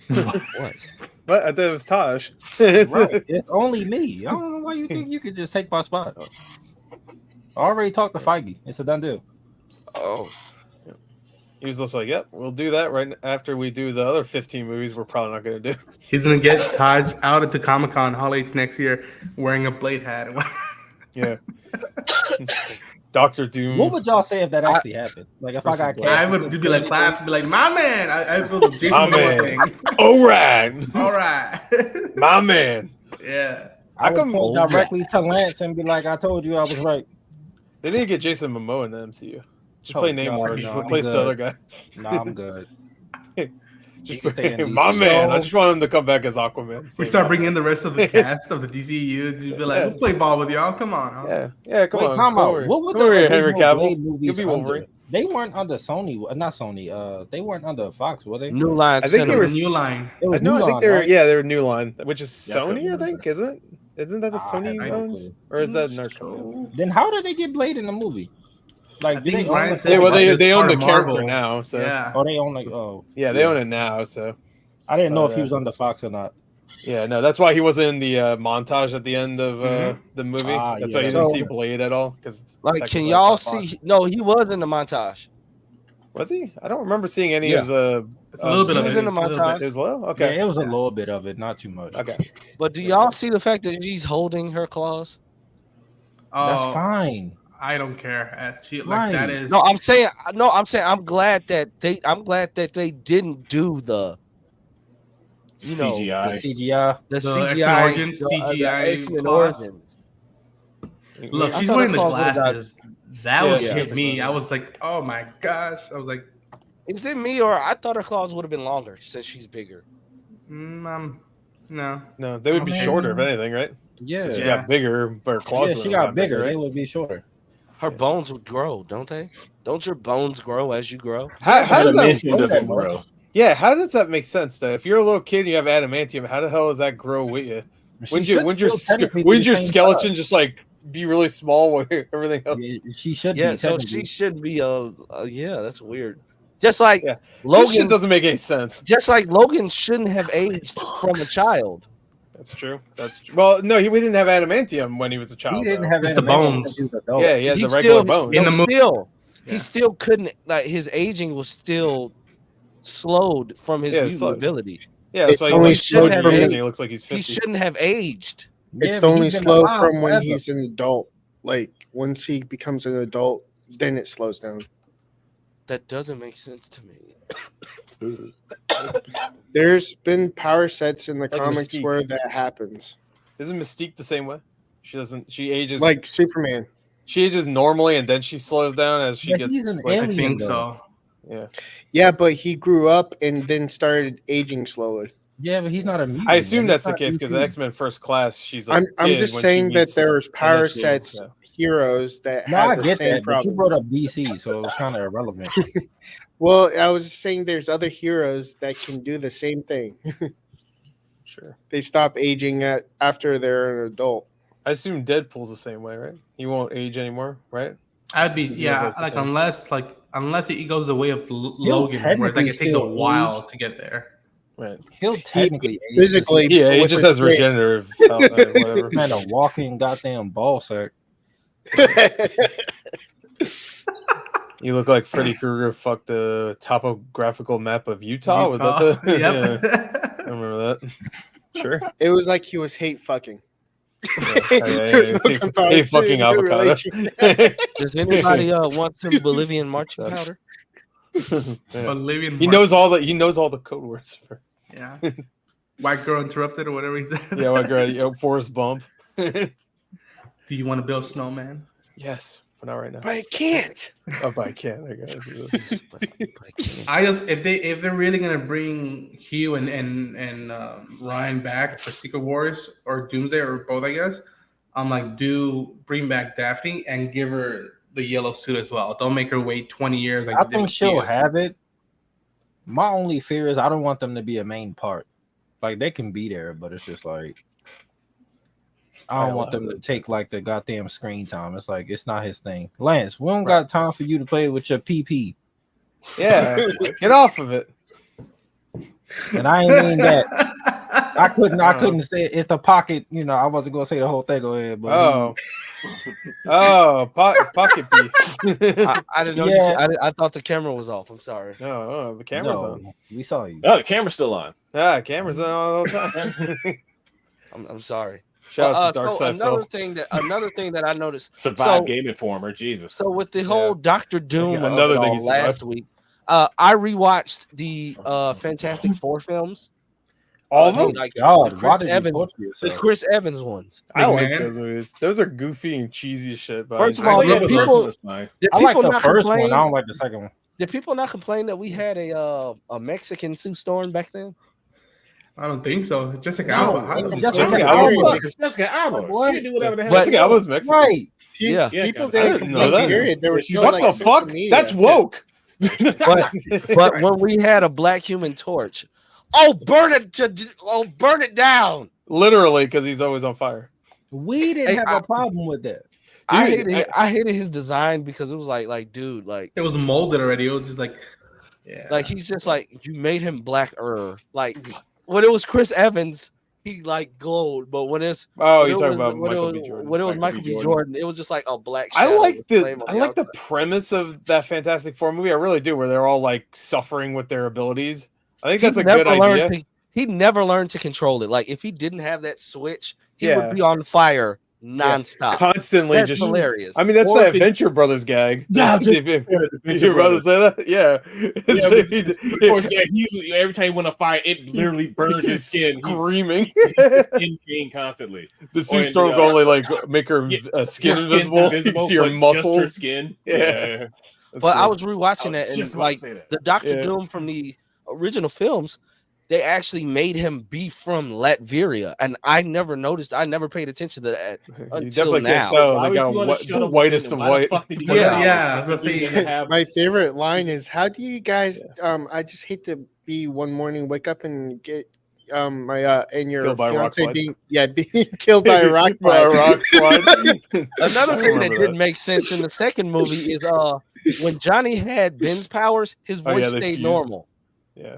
What? But I thought it was Taj. right. It's only me. I don't know why you think you could just take my spot. I already talked to Feige. It's a done deal. Oh. He was just like, "Yep, we'll do that right after we do the other 15 movies. We're probably not gonna do." He's gonna get Taj out at the Comic-Con Hall H next year wearing a Blade hat. Yeah. Doctor Doom. What would y'all say if that actually happened? Like if I got cast, I would be like clap, be like, my man. I feel the Jason My Momoa man. thing. All right, All right. my man. Yeah. I would come- point directly to Lance and be like, "I told you I was right." They didn't get Jason Momoa in the MCU. Just Oh, play God, Namor. no, Just I'm replace the good. other guy. Nah, I'm good. Just can stay in my DC. man. I So- just want him to come back as Aquaman. We Same start guy. bringing in the rest of the cast of the DCU. Just be like, we'll play ball with y'all. Come on. Huh? Yeah. Come Wait, on. time come out. over. What would Come over the here, Henry original Cavill. Blade You'll movies be under? Wolverine. They weren't under Sony. Not Sony. They weren't under Fox, were they? New Line I think they Cinema. were New line. It was I know. New I think Line, they were. right? Yeah, they were New Line, which is Yeah, I Sony. I remember think isn't that the I Sony have no owns, clue. or is that another company? Then how did they get Blade in the movie? Like, I do think they own Ryan the said Yeah, well, Blade is they own part the of character Marvel. now, so Yeah. Oh, they own like yeah, they own it now. So I didn't know if he But, was under Fox or not. yeah, no, that's why he wasn't in the montage at the end of the movie. Ah, That's yeah. why you didn't So- see Blade at all. Because Like, can y'all see? No, he was in the montage. Was he? I don't remember seeing any Yeah. of the. It's a little bit he of was it. in the a little montage. bit. It was low. Yeah, Okay. it was a little bit of it, not too much. Okay. But do y'all see the fact that she's holding her claws? That's Oh, fine. I don't care. Like Right. that is. No, I'm saying I'm glad that they didn't do the CGI. The CGI. the The CGI X-Men Origins, the CGI X-Men claws. Origins. Look, I she's thought wearing the the claws would've got- glasses. That Yeah, was yeah. hit me. I was like, oh my gosh. I was like, Is it me or I thought her claws would have been longer since she's bigger? no. No, they would be I mean- shorter if anything, right? Yeah. She Yeah. got bigger, but her claws. Yeah, would she have got bigger. They right? would be shorter. Her bones would grow, don't they? Don't your bones grow as you grow? How does that? Adamantium doesn't that grow. Yeah, how does that make sense? Though, if you're a little kid and you have adamantium, how the hell does that grow with you? Wouldn't your skeleton just like be really small while everything else? Yeah, she should Yeah, be. so technically. she should be yeah, that's weird. Just like Yeah. This shit Logan doesn't make any sense. just like Logan shouldn't have aged from a child. That's true. Well, no, we didn't have adamantium when he was a child. He didn't though. have Just the adamantium bones. when he was an adult. Yeah, he has He the regular still- bones. In No, the movie. still, Yeah. he still couldn't. Like his aging was still slowed from his Yeah, mutant slowed. ability. Yeah, that's It's why only he's slowed like from- years and he looks like he's 50. He shouldn't have aged. Yeah, It's but only he's been slow alive from when forever. he's an adult. Like once he becomes an adult, then it slows down. That doesn't make sense to me. There's been power sets in the Like comics Mystique. where that happens. Isn't Mystique the same way? She doesn't. She ages Like Superman. She ages normally and then she slows down as she But gets. he's an like, I alien. think though. so. yeah, Yeah, but he grew up and then started aging slowly. Yeah, but he's not a mutant. I assume man. that's He's the case because not X-Men First Class. She's. A I'm kid just when she saying that meets- there's power eventually, sets yeah. heroes that No, I have the get same that, but you problem. brought up DC, so it was kind of irrelevant. Well, I was just saying there's other heroes that can do the same thing. Sure. They stop aging after they're an adult. I assume Deadpool's the same way, right? He won't age anymore, right? I'd be Because he has, yeah, like, the like same- unless he goes the way of Logan, where it's like technically it takes a still while age. to get there. Right. He'll technically age physically- Yeah, he with just his has face. regenerative. Whatever. Man, a walking goddamn ball sack. You look like Freddy Krueger fucked a topographical map of Utah. Was that the? Yep. Yeah, I remember that. Sure. It was like he was hate fucking. Yeah, There's no Hey, comparison fucking avocado. relation. Does anybody want some Bolivian marching powder? Yeah. Bolivian. He knows all the code words. For, Yeah. White girl interrupted or whatever he said. yeah, like Forrest Bump. Do you want to build snowman? Yes, but not right now. But I can't. Oh, but I can't. I guess. But I can't. I just if they're really gonna bring Hugh and Ryan back for Secret Wars or Doomsday or both, I guess, I'm like, bring back Daphne and give her the yellow suit as well. Don't make her wait 20 years. Like I they did think with she'll Hugh. have it. My only fear is I don't want them to be a main part. Like they can be there, but it's just like I don't want them to take like the goddamn screen time. It's like it's not his thing. Lance, we don't got time for you to play with your PP. Yeah, get off of it. And I ain't mean that. I couldn't say it. It's the pocket. You know, I wasn't gonna say the whole thing. Go ahead, but Pocket B. I didn't know. Yeah. I thought the camera was off. I'm sorry. No, the camera's on. no, we saw you. Oh, the camera's still on. Yeah, camera's on all the time. I'm sorry. Shout out to Dark so Side another Phil. thing that I noticed. Survive So- Game Informer. Jesus. So with the whole Doctor Doom Yeah, of another it thing all he last survived. week, I rewatched the Fantastic Four films. All of them? Like God, the why Chris did you Evans, torture the yourself? Chris Evans ones. I like Man. those movies. Those are goofy and cheesy as shit. But First I of all, enjoy yeah, them. the people- first one was fine. Did I like people the not first one. complain? I don't like the second one. Did people not complain that we had a Mexican Sue Storm back then? I don't think so. Jessica No, Alba. I it's don't just think so. Jessica Alba. Fuck, it's Jessica Alba. What? She can do whatever the hell. But- Jessica Alba's Mexican. Right. Yeah. People I didn't didn't know complain. that. Period. There was She's no, What like, the social fuck? media. That's woke. But when we had a Black Human Torch, burn it down. Literally, because he's always on fire. We didn't Hey, have a problem with that. I hated his design because it was like dude, like It was molded already. It was just like, yeah. like he's just like you made him blacker. Like when it was Chris Evans, he like glowed, but when it's Oh, when you're it talking was- about when it Michael was- B. Jordan. when it was Michael Michael B. B. Jordan. Jordan, it was just like a black. I shadow like with the flame on I like the outside. premise of that Fantastic Four movie. I really do, where they're all like suffering with their abilities. I think He that's a good never learned idea. he never learned to control it. Like if he didn't have that switch, he Yeah. would be on fire nonstop. Constantly That's just hilarious. I mean, that's Or that if he- Venture Brothers gag. Yeah, Did your brother say that? Yeah. Of course, yeah, every time he went on fire, it literally burns his He's skin. screaming. His skin pain constantly. The Or Sue in Storm the, can only like make her yeah, skin Your skin's invisible. You can see her but just her muscles. skin. Yeah. Yeah. That's But I cool. was rewatching that and just about like to say that. the Doctor Yeah. Doom from the original films, they actually made him be from Latveria, and I never noticed. I never paid attention to that You until definitely now. can't tell. Why They was got he on the show the whitest of then? Why the white. fuck did he Yeah. get Yeah, I out? was gonna He say- didn't have- My favorite line is, "How do you guys? I just hate to be one morning, wake up and get my and your Killed by a rock fiance slide. being killed by a rock By a slide." rock slide. Another I thing that remember didn't make sense in the second movie is when Johnny had Ben's powers, his Oh, voice yeah, they stayed fused. normal. Yeah.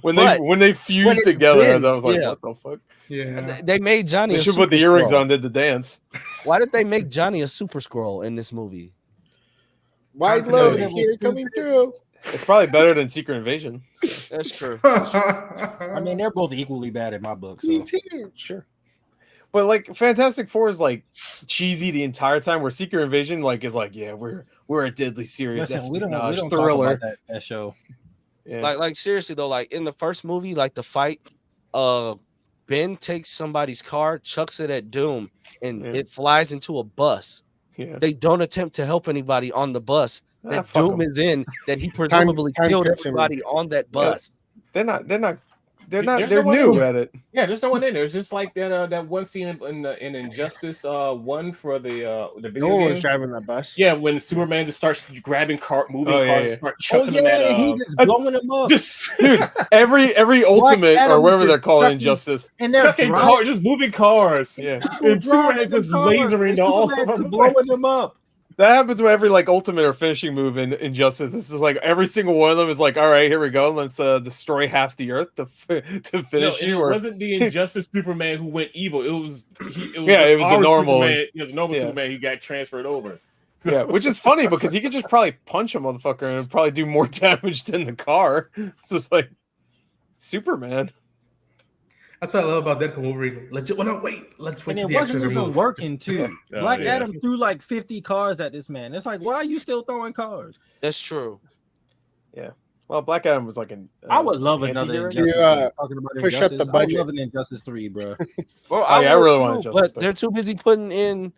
when But they fused it's together, been- I was like, yeah. what the fuck? Yeah. They made Johnny. They a should put the Super earrings Skrull. on, did the dance. Why did they make Johnny a Super Scroll in this movie? Wide Continuity. load here coming through. It's probably better than Secret Invasion. That's true. I mean, they're both equally bad in my book. So He's here. Sure. But like Fantastic Four is like cheesy the entire time, where Secret Invasion like is like, yeah, we're a deadly serious listen, we don't espionage talk thriller. about that show. Yeah. Like seriously though, like in the first movie, like the fight, Ben takes somebody's car, chucks it at Doom, and Yeah. it flies into a bus. Yeah. They don't attempt to help anybody on the bus that fuck Doom 'em. is in, that he presumably time killed consumer. everybody on that bus. They're not There's they're no one new in at it. Yeah, there's no one in there. It's just like that one scene in Injustice one for the video No one game. was driving that bus. Yeah, when Superman just starts grabbing moving Oh, yeah, cars, yeah. and start Oh chucking yeah, them at he just That's- blowing them up, just Dude, every ultimate or Adam whatever is they're calling chucking- Injustice. and they're chucking driving, cars, just moving cars. Yeah. And Superman driving just cars, lasering and all of Superman them. just blowing them up. That happens with every like ultimate or finishing move in Injustice. This is like every single one of them is like, all right, here we go. Let's destroy half the earth to No, finish and you. it Or wasn't the Injustice Superman who went evil. It was the our normal one. Superman. It was the normal Yeah. Superman who got transferred over. So, yeah, which is funny because he could just probably punch a motherfucker and probably do more damage than the car. It's just like Superman. That's what I love about Deadpool Wolverine. Let's wait. Let's wait And till it the wasn't extras are even moved. working too. Oh, Black yeah. Adam threw like 50 cars at this man. It's like, why are you still throwing cars? That's true. Well, Black Adam was like an. I would love another anti-hero. Injustice. You, Talking about push up Injustice, the I would budget. love an Injustice 3, bro. Well, Oh, yeah, I would really too, want Injustice but they're too busy putting in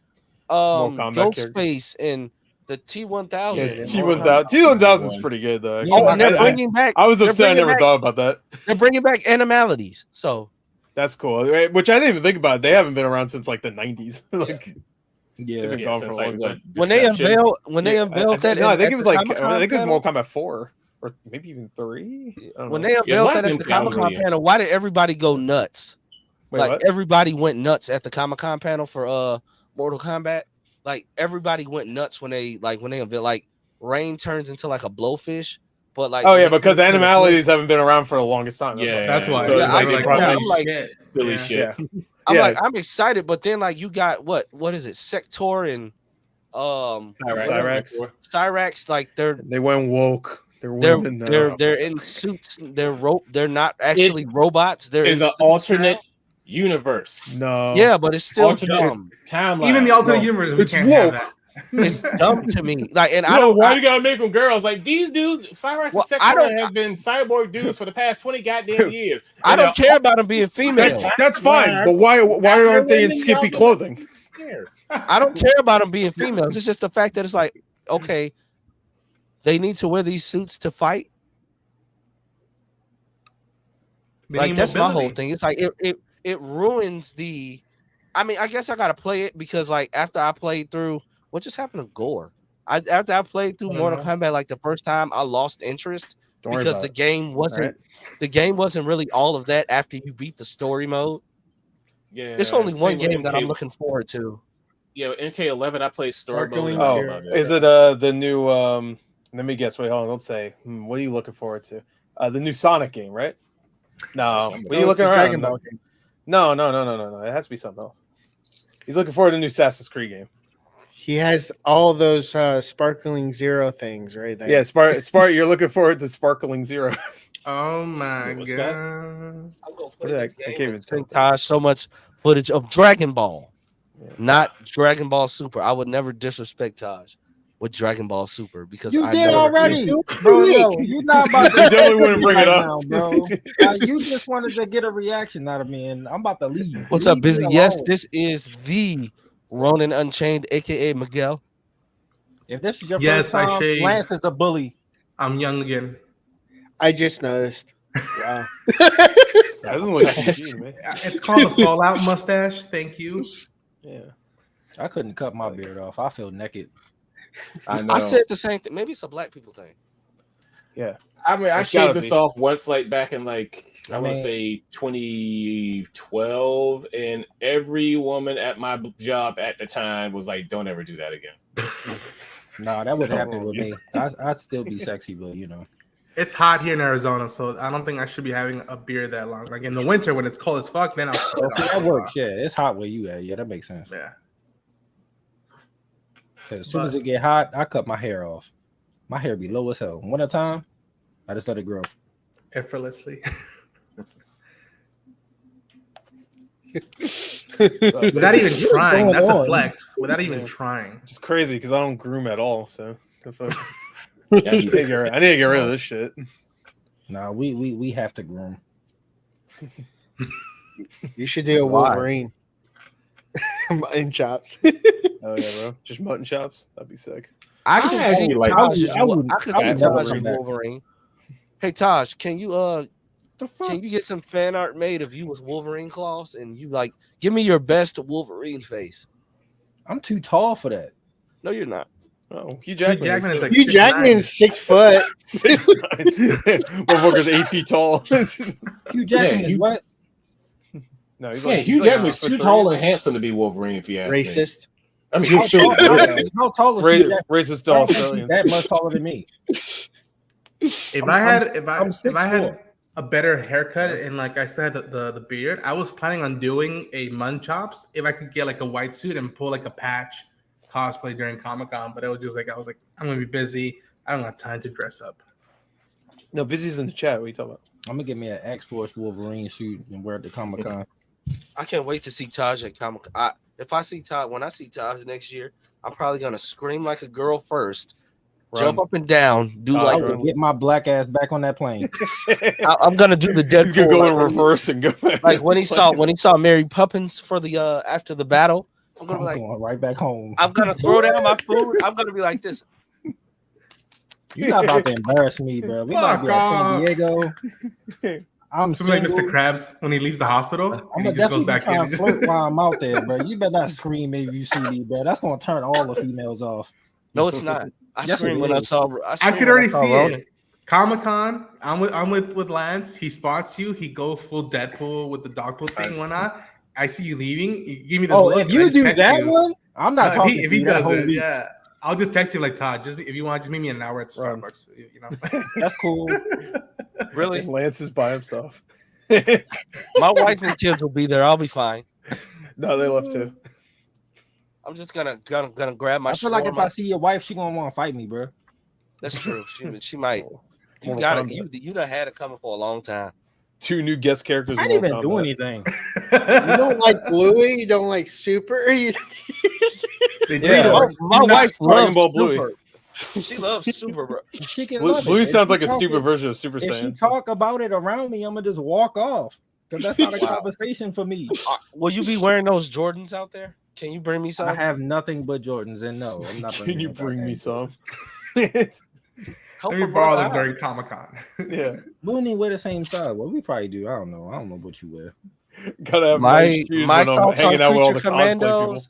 Kombat Ghostface and the T-1000. Yeah, and T1000. T1000 is pretty good though. Yeah, Oh, and they're I- bringing back. I was they're upset. I bringing never back- thought about that. They're bringing back animalities. So That's cool. Which I didn't even think about. They haven't been around since like the 90s. like Yeah. they've been Yeah, gone since, for a long like, time. when they Deception. unveiled that, No, I think at it was the like Comic-Con I think it was panel, Mortal Kombat 4 or maybe even 3. I don't when know. they Yeah, unveiled last that at time the I was Comic Con really in. panel. Why did everybody go nuts? Wait, like what? everybody went nuts at the Comic Con panel for Mortal Kombat. Like everybody went nuts when they unveiled, like Rain turns into like a blowfish, but like Oh yeah, when they because turn into the animalities haven't been around for the longest time. That's Yeah, why. That's why. So Yeah, it's I like, get they that. probably I'm like- shit. silly Yeah. shit. Yeah. I'm Yeah. like, I'm excited, but then like you got what is it, Sector and Cyrax. Cyrax, like They went woke. They're they're women now. they're in suits. They're not actually robots. They're Is in an suits alternate now. universe. No. Yeah, but it's still Alternate dumb. timeline. Even the alternate No, universe, we it's can't have woke. that. It's dumb to me. Like, and I No, don't. why I, you gotta make them girls? Like these dudes, Cyrax Well, and I Sector don't- has been cyborg dudes for the past 20 goddamn years. I And don't care about them being female. That's fine, but why aren't they in skimpy clothing? Who cares? I don't care about them being females. It's just the fact that it's like, okay, they need to wear these suits to fight. They Like need that's my whole mobility. thing. It's like it ruins the. I mean, I guess I gotta play it because like after I played through, what just happened to Gore? After I played through I don't Mortal know. Kombat like the first time, I lost interest Don't worry because about the it. game wasn't Alright. the game wasn't really all of that after you beat the story mode. Yeah, It's only one same with game that I'm MK looking forward to. Yeah, MK11, I played story mode. Sparkling and I Zero. loved it. Is it the new let me guess, wait, hold on, don't say. What are you looking forward to? The new Sonic game, right? No. What are you No, it's looking the around? Dragon Ball game. No. It has to be something else. He's looking forward to the new Assassin's Creed game. He has all those sparkling zero things right there. Yeah, you're looking forward to Sparkling Zero. Oh my What's that? god. What did I can't even Send Taj so much footage of Dragon Ball, not Dragon Ball Super. I would never disrespect Taj with Dragon Ball Super because You I did never- already, bro. Yo, you're not about to. You definitely wouldn't bring it up. now, bro. You just wanted to get a reaction out of me, and I'm about to leave. What's Leave up, me Busy? alone. Yes, this is the Ronin Unchained, aka Miguel. If this is your Yes, first I time, shade. Lance is a bully. I'm young again. I just noticed. Wow. That doesn't look CG to me. It's called a Fallout mustache. Thank you. Yeah. I couldn't cut my beard off. I feel naked. I know. I said the same thing. Maybe it's a black people thing. Yeah. I mean, I It's gotta shaved this be. off once, like back in like I want mean- to say 2012, and every woman at my job at the time was like, "Don't ever do that again." Nah, that would So happen wrong, with me. I'd still be sexy, but you know. It's hot here in Arizona, so I don't think I should be having a beer that long. Like in the winter when it's cold as fuck, then I'll sip Oh, it see, off. that works. Yeah, it's hot where you at. Yeah, that makes sense. Yeah. 'Cause as soon as it get hot, I cut my hair off. My hair be low as hell. Winter time, I just let it grow. Effortlessly. So, Without even What's trying. going That's a on? flex. Without even trying. it's crazy because I don't groom at all. So the fuck- Yeah, I need to get rid of this shit. Nah, we have to groom. You should do a Why? Wolverine. Mutton chops. Oh yeah, bro. Just mutton chops. That'd be sick. I I can actually see like- Taj as I would- I could I see would Taj never as come back. Wolverine. Hey Taj, can you The fuck? can you get some fan art made of you with Wolverine claws and you like give me your best Wolverine face? I'm too tall for that. No, you're not. Oh, Hugh Jackman Jackman, is like Hugh 6'9". Jackman's 6 foot. 6'9". Motherfucker's 8 feet tall. Hugh Jackman Yeah, is what? No, he's Yeah, like, Hugh he's like Jackman's 6'3". too tall and handsome to be Wolverine. If you ask me. Racist. I mean, he's still good. How tall is Hugh Jackman? Racist I to don't think he's Australians. that much taller than me. If I'm I had 6'4". a better haircut and like I said the beard, I was planning on doing a mutton chops if I could get like a white suit and pull like a patch cosplay during Comic-Con, but it was just like I was like, I'm gonna be busy. I don't have time to dress up. No, Busy's in the chat. What are you talking about? I'm gonna get me an X-Force Wolverine suit and wear it to Comic Con. I can't wait to see Taj at Comic. If I see Taj when I see Taj next year, I'm probably gonna scream like a girl first, jump up and down, do Taj, I like run. will get my black ass back on that plane. I'm gonna do the Deadpool. He's gonna go like in when he- reverse and go back. like when he saw Mary Poppins for the after the battle. I'm gonna I'm be like, going right back home. I'm gonna throw down my food. I'm gonna be like this. You're not about to embarrass me, bro. We about to be Fuck at San off. Diego. I'm Something like single. Mr. Krabs when he leaves the hospital. I'm and he gonna just goes definitely be back trying in. to flirt while I'm out there, bro. You better not scream if you see me, bro. That's gonna turn all the females off. No, it's not. I Yes, screamed it when I is. saw. I screamed could when already saw see Ronan. it. Comic-Con, I'm with Lance. He spots you. He goes full Deadpool with the dog poop thing and whatnot. I see you leaving. You give me the Oh, look. if and I you just do text that you. one, I'm not No, talking if to he you that does whole it, week. yeah. I'll just text you like Todd. Just if you want, just meet me in an hour at Right. Starbucks. You know. That's cool. Really, Lance is by himself. my wife and kids will be there. I'll be fine. No, they left too. I'm just gonna grab my. I feel like if I shawarma. see your wife, she gonna want to fight me, bro. That's true. She might. You Mortal got it. Kombat. You done had it coming for a long time. 2 new guest characters. I didn't Mortal even do Kombat. anything. You don't like Bluey? You don't like Super? They Yeah. did My, it. my You're not wife talking loves about Bluey. Super. She loves Super, bro. She can Blue, love Blue it. sounds If like she a stupid talk- version of Super If she Saiyan. talk about it around me, I'm gonna just walk off because that's not a conversation for me. Will you be wearing those Jordans out there? Can you bring me some? I have nothing but Jordans, and no, I'm not. Can you bring me some? Help Let me her borrow brother them out. during Comic-Con. Yeah, We didn't wear the same style. Well, we probably do. I don't know. I don't know what you wear. gotta have My nice shoes my when I'm thoughts on hanging out with all Creature the cosplay people. Commandos.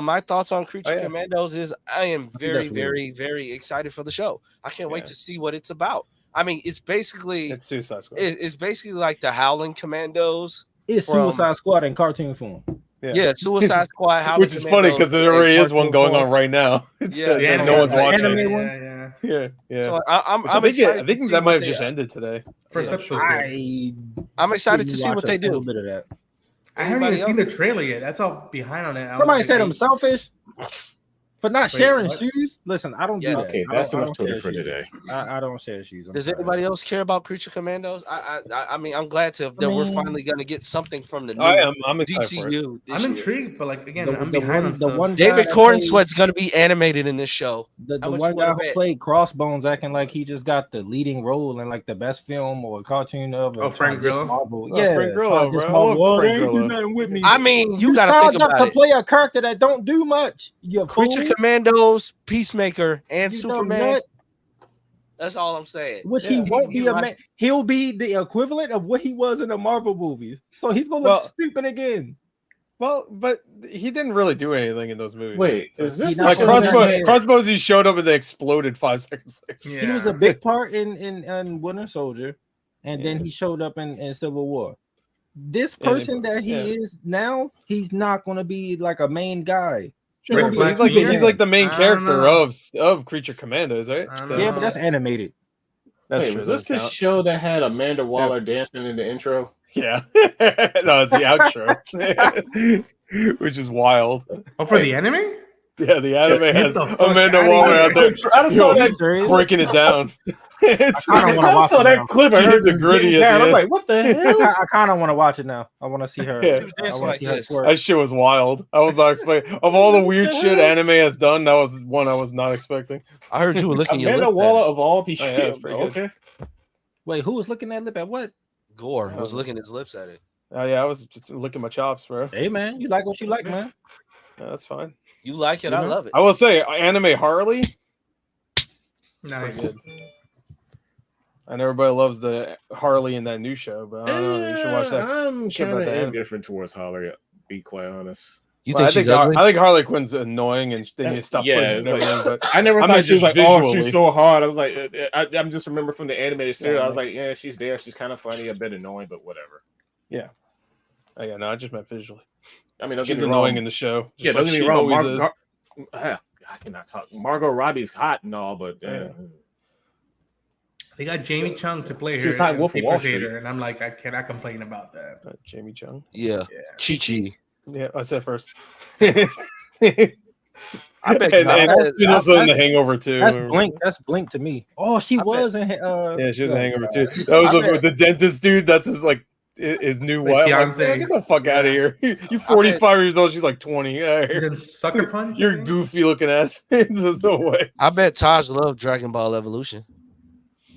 My thoughts on Creature Oh, yeah. Commandos is I am very, that's weird. very, very excited for the show. I can't wait Yeah. to see what it's about. I mean, it's basically It's Suicide Squad. it's basically like the Howling Commandos. It's From- Suicide Squad in cartoon form. Yeah, Suicide Squad. Howling Which is funny because there already is one going on right now. Yeah, Yeah, no one's the watching. anime it. one? Yeah. Yeah, yeah. So I'm Which I think, excited. I think to see that might what have they- just ended today. First Yeah, episode. was good. I'm excited didn't to see watch what a they single do. bit of that. I haven't Anybody even seen else? the trailer yet. That's all behind on it. I was Somebody like, said I'm selfish for not Wait, sharing what? shoes. Listen, I don't Yeah. do that. Okay, I that's don't- I enough don't Twitter share for shoes. today. I don't share shoes. I'm Does sorry. anybody else care about Creature Commandos? I mean, I'm glad that we're mean- finally gonna get something from the new I'm excited for it. DCU. This I'm year. intrigued, but like again, The- I'm the behind one- on the stuff. one guy David that Corn played- Sweat's gonna be animated in this show. The How much one you guy wanna who bet? played Crossbones acting like he just got the leading role in like the best film or cartoon of. Oh, Frank Grillo? Marvel. Oh, yeah, Frank Grillo, trying to diss bro. I Marvel. love Oh, Frank they ain't Grillo. do nothing with me. I mean, you You gotta signed think up about to it. play a character that don't do much. You Creature fool. Commandos, Peacemaker, and You dumb Superman. nut. That's all I'm saying. Which he Yeah. won't be a Like- man. He'll be the equivalent of what he was in the Marvel movies. So he's gonna Well- look stupid again. Well, but he didn't really do anything in those movies. Wait, is this He's the not Like showing same that guy- hair. Crossbones, he showed up and they exploded 5 seconds later. Yeah. He was a big part in Winter Soldier, and then he showed up in Civil War. This Yeah, person that he yeah. is now, he's not gonna be like a main guy. Sure, Rick he's Flag like Senior? he's like the main I don't character know. of Creature Commandos, right? I don't So- Yeah, know. but that's animated. That's Wait, true. was this doesn't the count. show that had Amanda Waller dancing in the intro? Yeah. No, it's the outro, which is wild. Oh, for the anime? Yeah, the anime Get has the fuck Amanda outta Waller here. out there I just saw that. Serious? breaking it down. It's I kinda wanna I watch saw it that now. clip She and her hit the just gritty getting at the down. I'm end. like, what the hell? I kind of want to watch it now. I want to see her. Yeah. She was dancing I wanna like see her this. twerk. That shit was wild. I was not expecting. Of all the weird shit anime has done, that was one I was not expecting. I heard you were licking your Amanda lip. Waller of all people. Oh, yeah, that's pretty good. Okay. Wait, who was looking at lip at what? Gore was licking his lips at it. Oh yeah, I was just licking my chops, bro. Hey man, you like what you like, man. Yeah, that's fine. You like it? I love it. I will say, anime Harley, Nice. pretty good. And everybody loves the Harley in that new show, but I don't know. You should watch that. I'm shit kind about of that. indifferent towards Holly. Be quite honest. You Well, think she's I ugly? think Harley Quinn's annoying, and they need to stop Yeah, putting it's everything. like- But I never I thought mean, she was just like, oh, she's visually. so hard. I was like, I'm just remember from the animated series. Yeah, I was like, yeah, she's there. She's kind of funny, a bit annoying, but whatever. oh, yeah, no, I just meant visually. I mean, don't She's get me annoying wrong. in the show. Yeah, just don't like get me she wrong. always is. I cannot talk. Margot Robbie's hot and all, but Yeah. They got Jamie Chung to play her. She was hot in in Wolf of Wall Paper Street. Hater, and I'm like, I cannot complain about that. Jamie Chung. Yeah. Yeah. Chi-Chi. Yeah, I said first. I bet and, you- and that's- she's also in The that's- Hangover too. That's Blink. That's Blink to me. Oh, she I was in. Yeah, she was in The yeah. Hangover too. That was I bet- with the dentist dude. That's his like his new Like wife. Like, fiance. man, get the fuck out of here. You're 45 years old. She's like 20. Yeah, She's in Sucker Punch. I you're think? goofy looking ass. There's no way. I bet Taj loved Dragon Ball Evolution.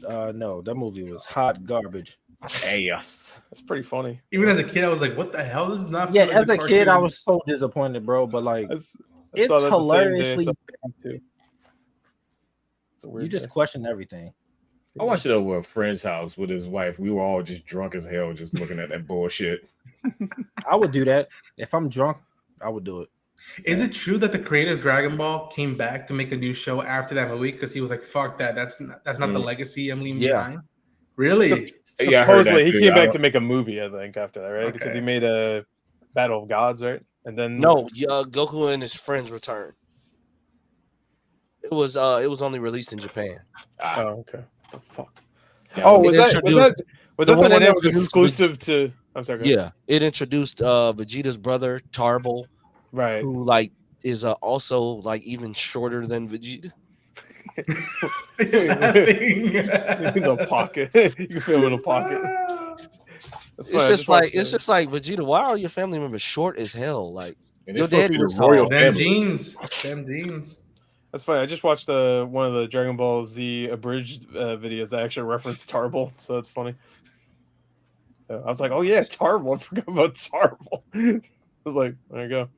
No, that movie was hot garbage. Hey, yes. That's pretty funny. Even as a kid, I was like, "What the hell? This is not." Yeah, like as the a kid, I cartoon. was so disappointed, bro. But like, I it's saw that the same day I hilariously. saw it too. It's a weird You just thing. question everything. I watched it over at a friend's house with his wife. We were all just drunk as hell, just looking at that bullshit. I would do that if I'm drunk. I would do it. Is it true that the creator of Dragon Ball came back to make a new show after that movie because he was like, "Fuck that! That's not the legacy I'm leaving Yeah. behind." Really? Yeah, I heard Supposedly, that he too. came I back don't- to make a movie, I think, after that, right? Because Okay. he made a Battle of Gods, right? And then No, Goku and his friends return. It was only released in Japan. Oh, okay. The fuck. Yeah, Oh, it was that introduced- the the one one that that was introduced exclusive to? I'm sorry. go ahead. Yeah, it introduced Vegeta's brother Tarble, Right. who like is also like even shorter than Vegeta. In the pocket. You can feel him in the pocket. That's It's fine, I just watched like it's just like Vegeta. Why are your family members short as hell? Like And your it's supposed to daddy be was the royal tall. Them family. jeans. Them jeans. That's funny. I just watched one of the Dragon Ball Z abridged videos that actually referenced Tarble, so that's funny. So I was like, "Oh yeah, Tarble! I forgot about Tarble." I was like, "There you go."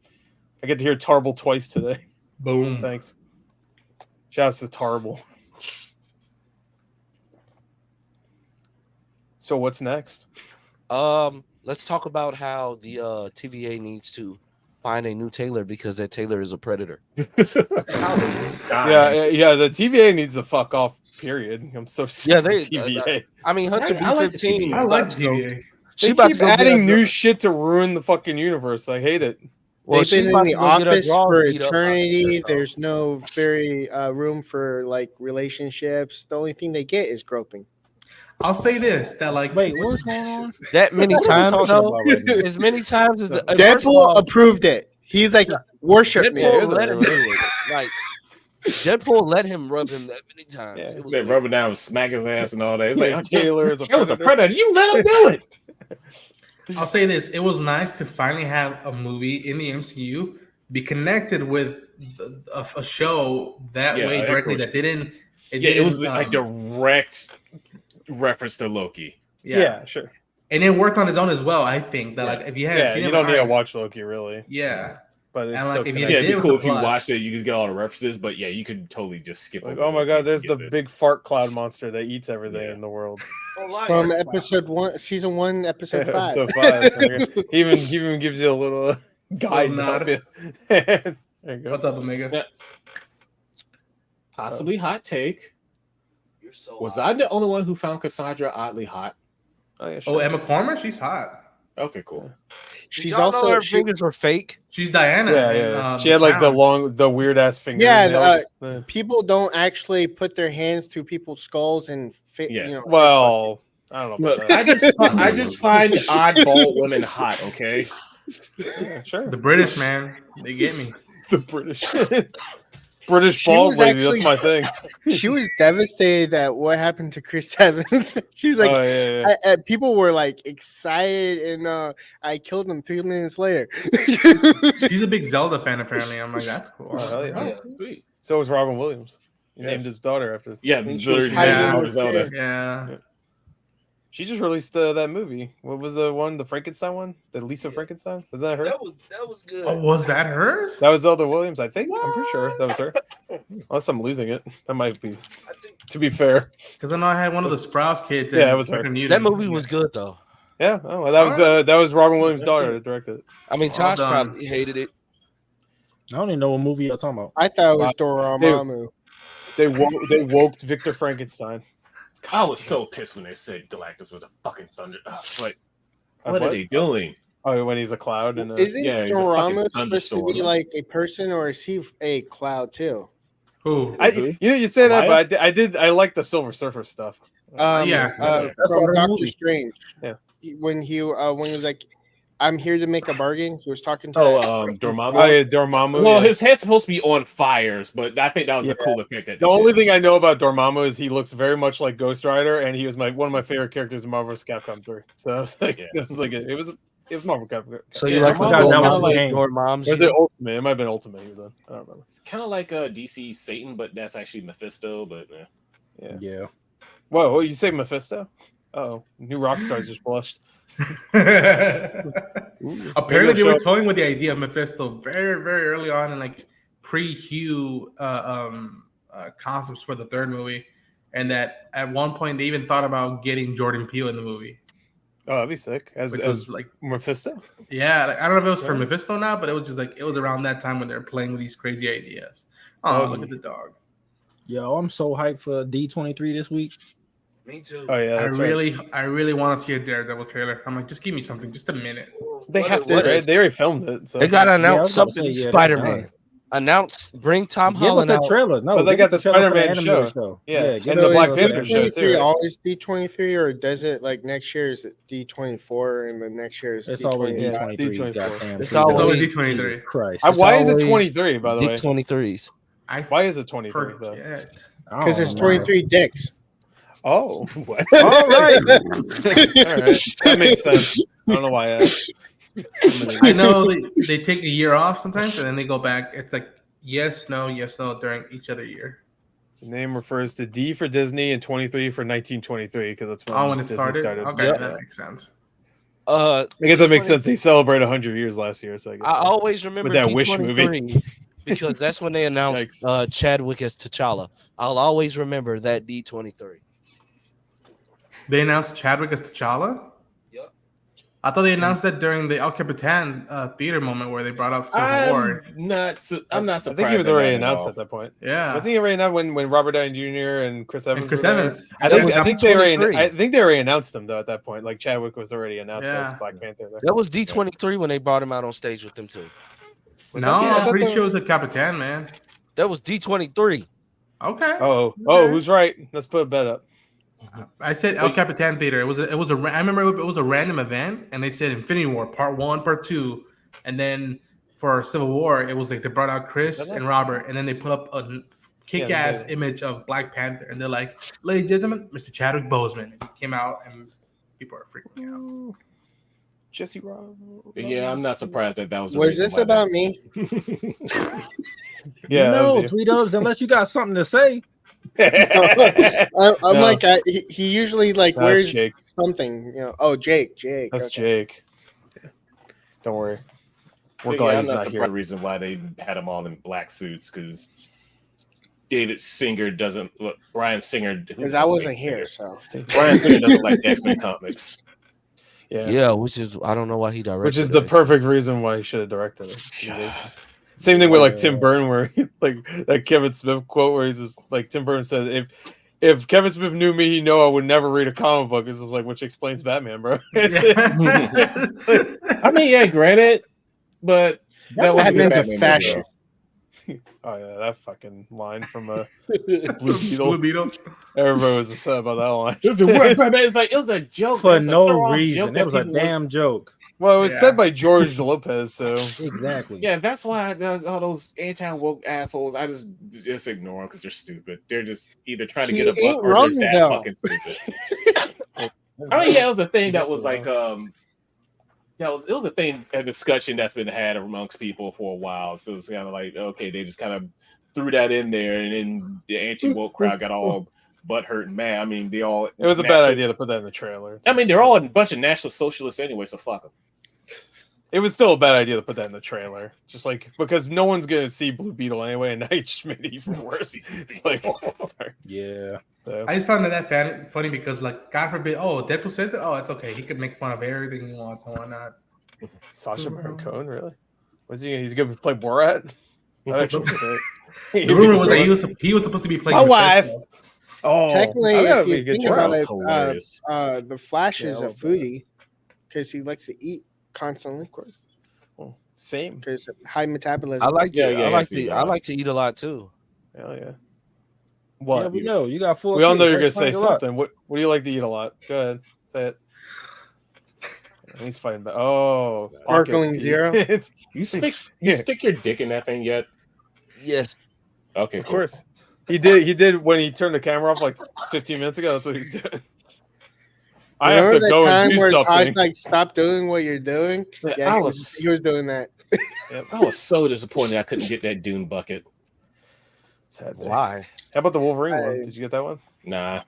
I get to hear Tarble twice today. Boom. Thanks. Shouts to Tarble. So what's next? Let's talk about how the TVA needs to find a new tailor because that tailor is a predator. Yeah. The TVA needs to fuck off. Period. I'm so sick Yeah, of they- TVA. I mean, Hunter I like the B-15. TVA. I like about to go- TVA. She They about to keep go get adding her- new shit to ruin the fucking universe. I hate it. Well, They've she's been about in to the go get her office drawers for beat up by eternity. her, so. There's no very room for like relationships. The only thing they get is groping. I'll say this: that like, Wait, what's going on? that many What are we times talking though. about right now? As many times as the first of Deadpool all, approved it. He's like, worship me. Yeah, Deadpool it was let him a- do it. Like Deadpool let him rub him that many times. Yeah. It was They weird. rub it down and smack his ass and all that. It's Yeah, like, Taylor is a it was a predator. predator. You let him do it. I'll say this: it was nice to finally have a movie in the MCU be connected with a show that Yeah, way of directly. course. That didn't. It was didn't, a direct reference to Loki. Yeah, sure. And it worked on its own as well. I think that Yeah. like if you hadn't Yeah, seen you it, don't need to alright. watch Loki really, Yeah, but it's And, still like, if you Yeah, connected. it'd be was cool a if you plus. watched it. You could get all the references, but yeah, you could totally just skip. Like, over oh my Loki god, and there's get the this. big fart cloud monster that eats everything Yeah. in the world. From episode 1, season 1, episode 5. Episode 5. He even gives you a little guide. Little nod. to help you. There you go. what's up, Omega? Yeah. Possibly hot take. You're so Was hot. I the only one who found Cassandra oddly hot? Oh, yeah, Oh, sure. Emma Cormer, she's hot. Okay, cool. She's Y'all know also her fingers were fake. She's Diana. Yeah. She had like the weird ass fingers. Yeah, people don't actually put their hands to people's skulls and fit. Yeah. You know, Well, I don't know. Look, About that. I just find oddball women hot. Okay. Yeah, sure. The British, man, they get me. The British. British She bald was lady. actually- That's my thing. she was devastated at what happened to Chris Evans. She was like, Oh, yeah. people were like excited, and I killed him 3 minutes later. She's a big Zelda fan, apparently. I'm like, that's cool. Oh, hell yeah. Oh, sweet. So was Robin Williams. He Yeah. named his daughter after. Yeah, And she was literally hiding in named the Zelda. chair. Yeah. She just released that movie. What was the one? The Frankenstein one? The Lisa Frankenstein? Was that her? That was good. Oh, was that hers? That was Zelda Williams, I think. I'm pretty sure that was her. Unless I'm losing it. That might be. To be fair. Because I know I had one of the Sprouse kids. Yeah, it was her. That movie was good though. Yeah. Oh, well, that was Robin Williams' daughter that directed it. I mean, Well Tosh done. probably hated it. I don't even know what movie you're talking about. I thought it was Dormammu. They woke Victor Frankenstein. I was so pissed when they said Galactus was a fucking thunder. Like, what What? are they doing? Oh, when he's a cloud and Isn't yeah, he's a fucking Dormammu supposed to thunderstorm. be like a person, or is he a cloud too? Who? you say that, but I like the Silver Surfer stuff. Yeah. That's From what her Doctor movie. Strange. Yeah. When he was like, "I'm here to make a bargain," he was talking to. Dormammu. Oh yeah, Dormammu. Well, yeah. his head's supposed to be on fires, but I think that was a cool effect. That The only thing I know about Dormammu is he looks very much like Ghost Rider, and he was one of my favorite characters in Marvel vs. Capcom 3. So I was like, it was Marvel Capcom. So Yeah, you like I when forgot that was Dormammu a game. your mom's? Was it Ultimate? It might have been Ultimate. He was on. I don't remember. It's kind of like DC Satan, but that's actually Mephisto. But Yeah. Whoa, you say Mephisto? Oh, new rock stars just blushed. Apparently, they were toying with the idea of Mephisto very, very early on in like pre-Hugh concepts for the third movie, and that at one point they even thought about getting Jordan Peele in the movie. Oh, that'd be sick. As Which was like, Mephisto? yeah, like, I don't know if it was for Yeah. Mephisto now, but it was just like it was around that time when they were playing with these crazy ideas. Oh, look at the dog. Yo, I'm so hyped for D23 this week. Me too. Oh yeah, that's right. I really want to see a Daredevil trailer. I'm like, just give me something, just a minute. They have to. Right? They already filmed it. So. They gotta I announce was about to something. say, yeah, Spider-Man. Announce. Bring Tom Give us Holland the out. trailer. No, But they give got us the trailer for Spider-Man animated show. Yeah, Yeah, give and us the Black the Panther trailer. show too. Right? always D23, or does it like next year is D24 and the next year is It's always D25? D23. D24. Goddamn. It's It's always always D23. Jesus Christ. Why is it always 23? By the way, D23s. Why is it 23 though? Forget. Because there's Oh, 23 dicks. Oh, what? all right, All right, that makes sense. I don't know why. I know they take a year off sometimes, and then they go back. It's like yes, no during each other year. The name refers to D for Disney and 23 for 1923 because that's when When it Disney started. Okay, Yep. that makes sense. I guess that makes sense. They celebrate 100 years last year, so I guess I always remember With that Wish D23 because that's when they announced Chadwick as T'Challa. I'll always remember that D23. They announced Chadwick as T'Challa. Yep. I thought they announced that during the El Capitan theater moment where they brought up Civil War. I'm not surprised. I think he was already at that announced all. at that point. Yeah, Wasn't he already announced when Robert Downey Jr. and Chris Evans? and Chris were there? Evans. I That think was they already. D23. I think they already announced him though at that point. Like Chadwick was already announced Yeah. as Black Panther. There. That was D23 when they brought him out on stage with them too. No, I I'm thought pretty that sure it was a Capitan, man. That was D23. Okay. Oh, who's right? Let's put a bet up. I said El Capitan Theater. It was I remember it was a random event, and they said Infinity War Part 1, Part 2, and then for Civil War, it was like they brought out Chris and Robert, and then they put up a kick-ass image of Black Panther, and they're like, "Ladies and gentlemen, Mr. Chadwick Boseman." And he came out, and people are freaking out. Jesse Rob. Yeah, I'm not surprised that was. The Was reason this why about me? Yeah. No, Tweet Ups, unless you got something to say. I'm No. like, he usually like That's wears Jake. something, you know. Oh, Jake. That's okay. Jake. Don't worry. We're Yeah, glad I'm he's not not surprised. here. The reason why they had them all in black suits because David Singer doesn't look. Brian Singer, Because I wasn't here, so Brian Singer doesn't like the X-Men comics. Yeah. Which is I don't know why he directed. Which is the it. perfect reason why he should have directed it. Same thing with like Tim Burton, where like that Kevin Smith quote where he's just like Tim Burton said, if Kevin Smith knew me, he'd know I would never read a comic book. It's just like, which explains Batman, bro. I mean, yeah, granted, but that was Batman's a fascist. Oh yeah, that fucking line from Blue Blue Beetle. Beetle. Everybody was upset about that line. It was a joke For It's a no throw-off reason. joke That was a people would- damn joke. Well, it was Yeah. said by George Lopez, so Exactly. Yeah, that's why all those anti-woke assholes, I just ignore them because they're stupid. They're just either trying to He get a buck ain't or wrong, they're that though. fucking stupid. I mean, yeah, it was a thing that was like, it was a thing, a discussion that's been had amongst people for a while. So it's kind of like, okay, they just kind of threw that in there, and then the anti-woke crowd got all butthurt and mad. I mean, they all. it was a bad idea to put that in the trailer. I mean, they're all a bunch of national socialists anyway, so fuck them. It was still a bad idea to put that in the trailer, just like because no one's gonna see Blue Beetle anyway, and now you just made it even worse. It's like, sorry. Yeah. So, I just found that funny because, like, God forbid, Deadpool says it. Oh, it's okay. He can make fun of everything he wants and whatnot. Sacha Baron Cohen, really? Was he? He's gonna play Borat? That actually was sick. The rumor was that he was supposed to be playing My the wife. festival. Oh, Technically, that if would be a you good think choice. about That it, was hilarious. the Flash Yeah, is I a love that. foodie because he likes to eat constantly Of course. Well, same. because high metabolism. I like to. Yeah, yeah, I like yeah, to. I like to eat a lot too. Hell yeah. Yeah, What? we know. You got 4 We all know kids. you're gonna That's say fine, a lot. something. What do you like to eat a lot? Go ahead. Say it. He's fighting back. Oh, Sparkling pocket. Zero. You stick your dick in that thing yet? Yes. Okay, Of course. He did when he turned the camera off like 15 minutes ago. That's what he's doing. I have to Remember that go time and do where Todd's something. like, "Stop doing what you're doing." Yeah, I he was was doing that. I was so disappointed I couldn't get that Dune bucket. Sad day. Why? How about the Wolverine one? I- Did you get that one? Nah.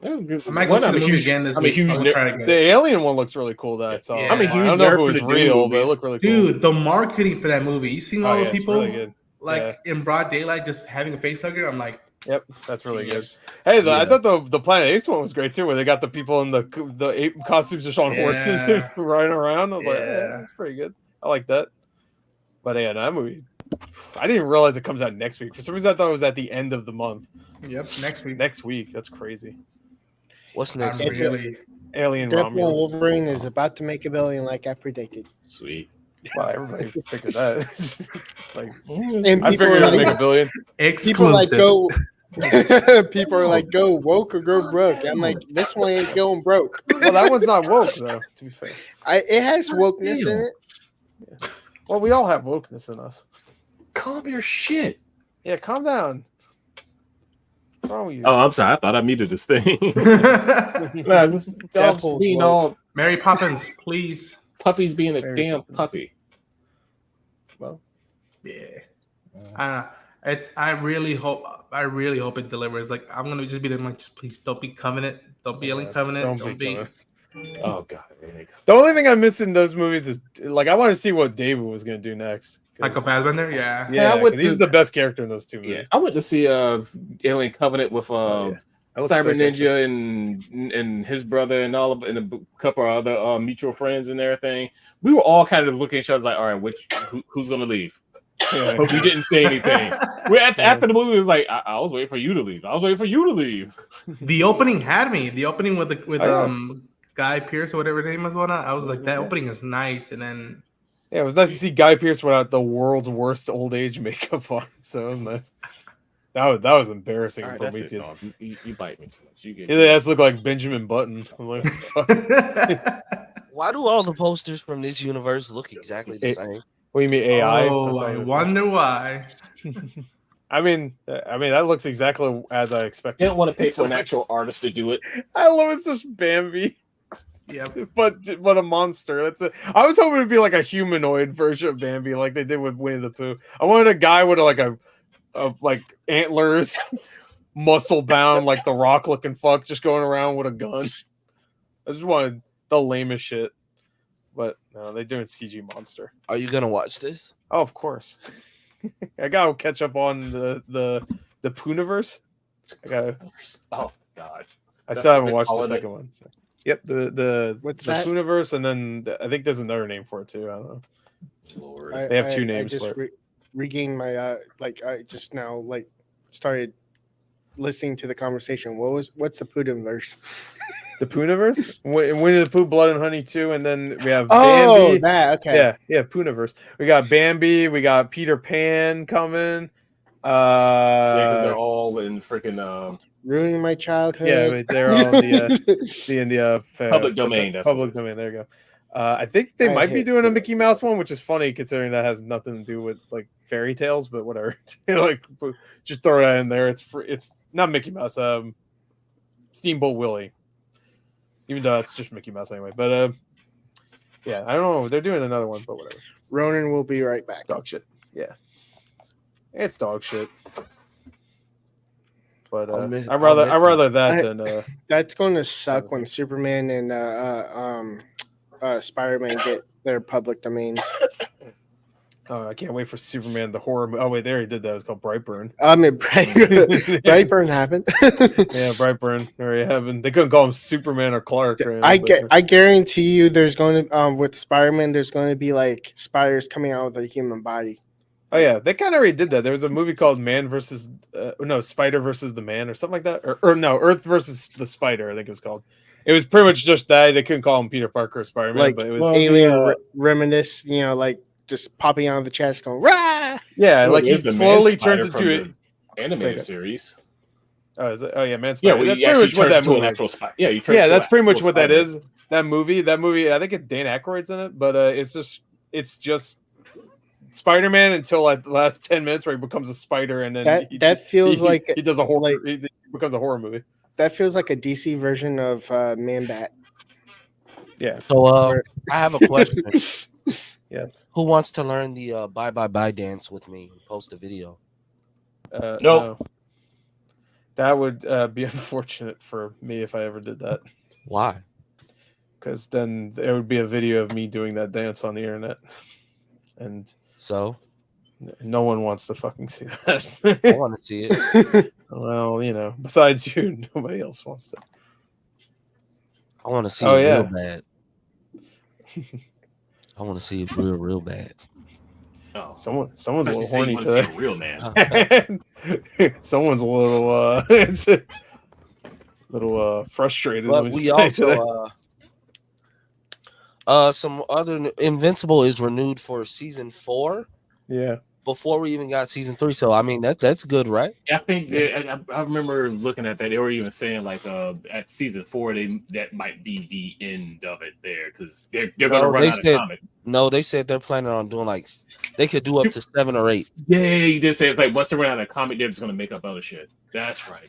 I might go see the movie again this week. huge I'm gonna try to get The it. alien one looks really cool. That I saw. Yeah. I'm a I huge don't know if nerd it for was the Dune real, but it movies. looked really cool. Dude, the marketing for that movie. You seen all Oh, those yeah, it's people really good. like in broad daylight just having a face hugger? I'm like, Yep, that's really good. genius. Hey, I Yeah. thought the Planet Apes one was great too, where they got the people in the ape costumes just on horses Yeah. riding around. I was like, Yeah. yeah, that's pretty good. I like that. But yeah, that movie, I didn't realize it comes out next week. For some reason, I thought it was at the end of the month. Yep, next week. Next week, that's crazy. What's I'm next? really Alien Deadpool and Romulus. Wolverine is about to make $1 billion, like I predicted. Sweet. Wow, everybody figured that. Like, And I people figured are it'd make like, $1 billion. people are like exclusive. go. People are like, go woke or go broke. I'm like, this one ain't going broke. Well, that one's not woke though. To be fair, It has wokeness in it. well, we all have wokeness in us. Calm your shit. Yeah, calm down. What's wrong with you? Oh, I'm sorry. I thought I muted this thing. Nah, this dog's Deadpool's being woke. all Mary Poppins, please. puppies being a Mary damn Poppins. puppy. Well, Yeah. I really hope it delivers. Like, I'm gonna just be like, just please don't be Covenant. Don't be Alien Covenant. Don't be. Covenant. Oh god. Really. The only thing I miss in those movies is like I want to see what David was gonna do next. 'Cause- Michael Fassbender. Yeah. Yeah, I went 'cause he's to- the best character in those two Yeah, movies. I went to see Alien Covenant with Oh, yeah. That looks Cyber sick, Ninja and his brother and all of and a couple of other mutual friends and everything. We were all kind of looking at each other like, all right, who's gonna leave? Yeah. But we didn't say anything. We're after the movie, it was like, I was waiting for you to leave. I was waiting for you to leave. The opening had me. The opening with Oh, yeah. Guy Pearce or whatever his name was. Whatnot. I was like, that Yeah. opening is nice. And then Yeah, it was nice to see Guy Pearce without the world's worst old age makeup on. So it was nice. That was embarrassing. All right, for that's me it, too. dog. You bite me too much. You get His ass looked like Benjamin Button. I was like, fuck. Why do all the posters from this universe look exactly the same? What do you mean AI? Oh, That's all I it is. wonder why. I mean, that looks exactly as I expected. They don't want to pay for an actual artist to do it. I love it's just Bambi, Yep. but a monster. That's it. I was hoping it'd be like a humanoid version of Bambi, like they did with Winnie the Pooh. I wanted a guy with a like antlers, muscle bound, like the Rock looking fuck, just going around with a gun. I just wanted the lamest shit, but no, they're doing CG monster. Are you gonna watch this? Oh, of course. I gotta catch up on the Poohniverse. Oh god. I That's still what haven't they watched the call it? second one. So. Yep, the What's the that? Poohniverse, and then I think there's another name for it too. I don't know. Lord. They have two I names just for it. regained my I just now started listening to the conversation. What's the Putinverse? The Pooniverse, Winnie the Pooh, Blood and Honey 2, and then we have Oh, Bambi. that okay. Yeah, Pooniverse. We got Bambi, we got Peter Pan coming. Because they're all in freaking Ruining my childhood. Yeah, they're all in the public domain. That's public domain. There you go. I think they I might be hate doing a it. Mickey Mouse one, which is funny considering that has nothing to do with like fairy tales, but whatever. Like, just throw that in there. It's free. It's not Mickey Mouse. Steamboat Willie. Even though that's just Mickey Mouse anyway. But yeah, I don't know. They're doing another one, but whatever. Ronan will be right back. Dog shit. Yeah, it's dog shit. But I'd rather that than That's going to suck when Superman and Spider-Man get their public domains. Oh, I can't wait for Superman the horror. Oh wait, they already did that. It's called Brightburn. I mean, Brightburn happened. Yeah, Brightburn. They already happened. They couldn't call him Superman or Clark. Or anything, I guarantee you, there's going to with Spider-Man, there's going to be like spiders coming out with a human body. Oh yeah, they kind of already did that. There was a movie called Spider versus the Man or something like that, or no, Earth versus the Spider. I think it was called. It was pretty much just that. They couldn't call him Peter Parker or Spider-Man, Like but it was alien reminisce, like just popping out of the chest, going rah. Yeah, Well, like he there's the slowly Man Spider turns from into the animated series. Oh, is it? Oh yeah, Man Yeah, Spider. well, That's he pretty actually much what turns that into an movie. actual spider. Yeah, Yeah, that's pretty much what that is. That movie. I think it's Dan Aykroyd's in it, but it's just Spider-Man until like the last 10 minutes where he becomes a spider, and then That feels like he does a horror. like- He becomes a horror movie. That feels like a DC version of Man Bat. Yeah. So I have a question. Yes. Who wants to learn the bye bye bye dance with me and post a video? Nope. No. That would be unfortunate for me if I ever did that, Why? because then there would be a video of me doing that dance on the internet, and So no one wants to fucking see I that. want to see it. Well, besides you, nobody else wants to. I want to see Oh, it yeah. real bad. I want to see it real bad. Oh, Someone's a I little thought you said you horny want to see a today. real man. Someone's a little frustrated. But let me we just say today. also some other Invincible is renewed for season 4 Yeah. before we even got season 3. So I mean that's good, right? I think I remember looking at that. They were even saying like at season 4, that might be the end of it there because they're going to No, run they out said- of comic. No, they said they're planning on doing like they could do up to 7 or 8. Yeah, you did say it's like once they run out of comic, they're just going to make up other shit. That's right.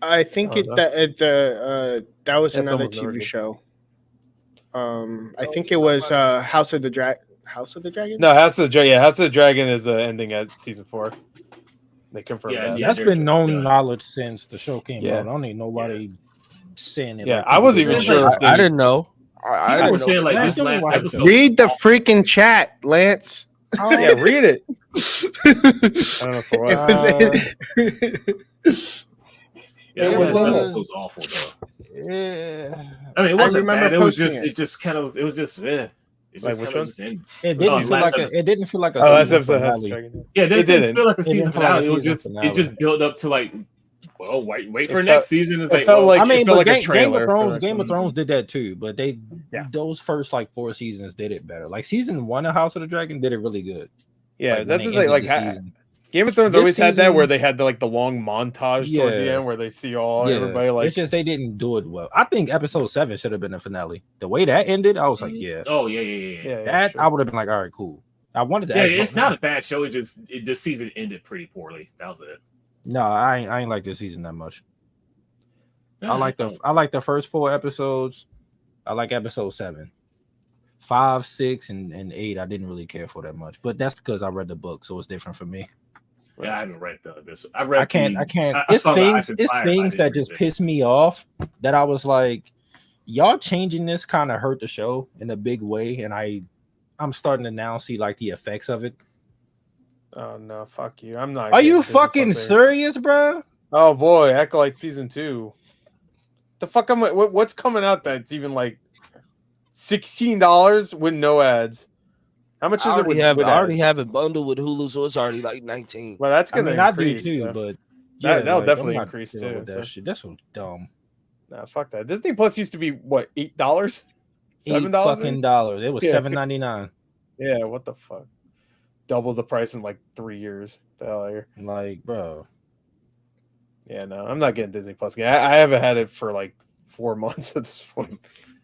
I think Oh, that was That's another almost never TV good. show. I think it was House of the Dragon. No, House of the Dragon is ending at season 4. They confirmed Yeah, that. yeah. That's they're been known done. knowledge since the show came Yeah. out. I don't need nobody saying it. Yeah, like I wasn't people even do. sure if I they- didn't know. I People were didn't saying know. like Lance, this tell me last why- episode. Read the freaking chat, Lance. Yeah, read it. I don't know for It what. was Yeah, It that was- episode was awful though. Yeah. I mean, it I wasn't remember bad. It was posting just it. it just kind of it was just It Like just which kind one? of just ends. It didn't Oh, feel last like episode. it didn't feel like a Oh, last season episode has finale. Dragon. Yeah, It this didn't. didn't feel like a season didn't feel like a finale. It was season just finale. it just built up to like, well, wait It for felt- next season. It's it like, felt well, like- I mean, it felt but like a Game trailer of for Thrones, the Game of next Thrones did that too, but Yeah. those first like 4 seasons did it better. Like season 1 of House of the Dragon did it really good. Yeah, Like, when that's they the thing. Like ended the season. Game of Thrones This always had that where season- they had the long montage towards the Yeah. end where they see everybody like it's just they didn't do it well. I think episode 7 should have been a finale. The way that ended, I was like, yeah, oh yeah. yeah, that sure. I would have been like, all right, cool. I wanted to. Yeah, ask it's about- not a bad show. This season ended pretty poorly. That was it. No, I ain't like this season that much. I like the first 4 episodes. I like episode 7, 5, 6, and 8. I didn't really care for that much, but that's because I read the book, so it's different for me. Yeah, I haven't read this. I read. I can't. I It's saw the things. Ice and It's Fire, things I that didn't just read this. piss me off. That I was like, y'all changing this kind of hurt the show in a big way, and I'm starting to now see like the effects of it. Oh no, fuck you! I'm not. Are you getting Disney fucking Plus there. serious, bro? Oh boy, Acolyte season 2. The fuck what's coming out that's even like $16 with no ads? How much I is it with already ads? have it bundled with Hulu, so it's already like 19. Well, that's I gonna mean, I do increase. too, so. but That'll like, definitely I'm not increase dealing too. with that So. shit. That's so dumb. Nah, fuck that. Disney Plus used to be what, $8, $7? $8 dollars. It was Yeah. $7.99. Yeah, what the fuck? Double the price in like 3 years. The hell out of here. Like, bro. Yeah, no, I'm not getting Disney Plus. I haven't had it for like 4 months at this point.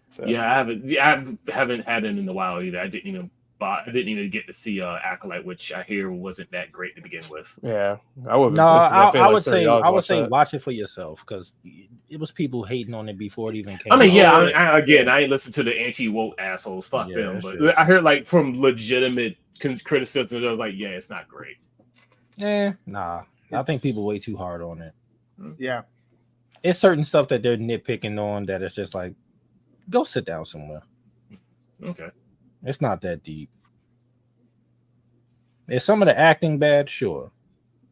So. Yeah, I haven't. Yeah, I haven't had it in a while either. I didn't even get to see Acolyte, which I hear wasn't that great to begin with. Yeah, I would. No, I would say $30 watch it for yourself because it was people hating on it before it even came. I mean, out. yeah. I ain't listened to the anti-woke assholes. Fuck Yeah, them. that's But true. I heard like from legitimate criticism. I was like, yeah, it's not great. Nah. I think people way too hard on it. Yeah. It's certain stuff that they're nitpicking on that it's just like, go sit down somewhere. Okay. It's not that deep. Is some of the acting bad? Sure.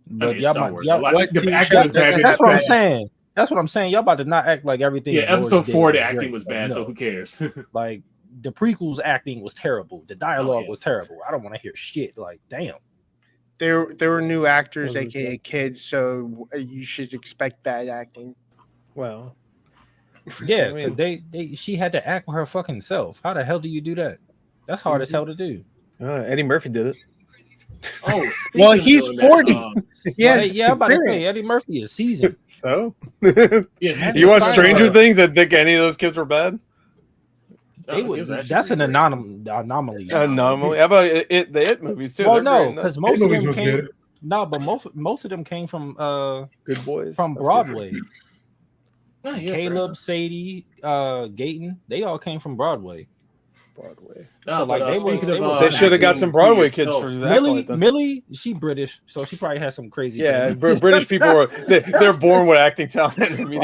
But Star Wars. what the TV acting shows was does bad. it that's have what I'm bad? saying. That's what I'm saying. Y'all about to not act like everything. Yeah, George episode did 4, the was acting great. was Like, bad, no. so who cares? Like the prequels acting was terrible. The dialogue yeah. was terrible. I don't want to hear shit. Like, damn. There were new actors, Mhm. aka kids, so you should expect bad acting. Well, Yeah, I mean- because she had to act with her fucking self. How the hell do you do that? That's hard as hell to do. Eddie Murphy did it. Oh, Well, speaking of he's doing that, 40. Yes, Hey, yeah, I'm about to say experience. Eddie Murphy is seasoned. So, yes, you watch fine, Stranger bro. Things and think any of those kids were bad? They would, that's an anomaly. Anomaly. How about the It movies too? Well, They're no, great. because most of movies them was came. good. No, but most of them came from Good Boys from That's Broadway. Oh, yeah, Caleb, Sadie, Gayton, they all came from Broadway. Broadway. So, like, they were- they were- They should have got some Broadway kids for Millie, that. Then. Millie, she British, so she probably has some crazy. Yeah, genes. British people are they're born with acting talent. Immediately.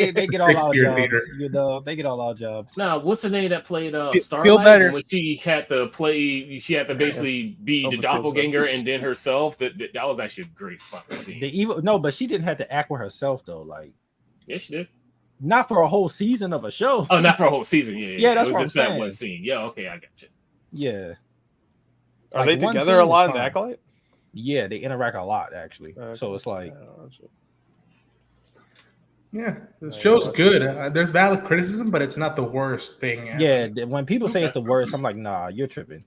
Like, they get all our Shakespeare jobs. theater. You know, they get all our jobs. Now, what's the name that played Feel Starlight? better. When she had to play, she had to basically be the Feels doppelganger better. and then herself. That was actually a great fucking scene. But she didn't have to act with herself though. Like, Yeah, she did. not for a whole season of a show. Oh, not for a whole season. Yeah, that's it was what just I'm that saying. one scene. Yeah, okay, I got you. Yeah. Are Like, they one together scene a is lot in fine. Acolyte? Yeah, they interact a lot actually. So it's like, Yeah, the show's good. There's valid criticism, but it's not the worst thing. yeah, when people say it's the worst, I'm like, nah, you're tripping.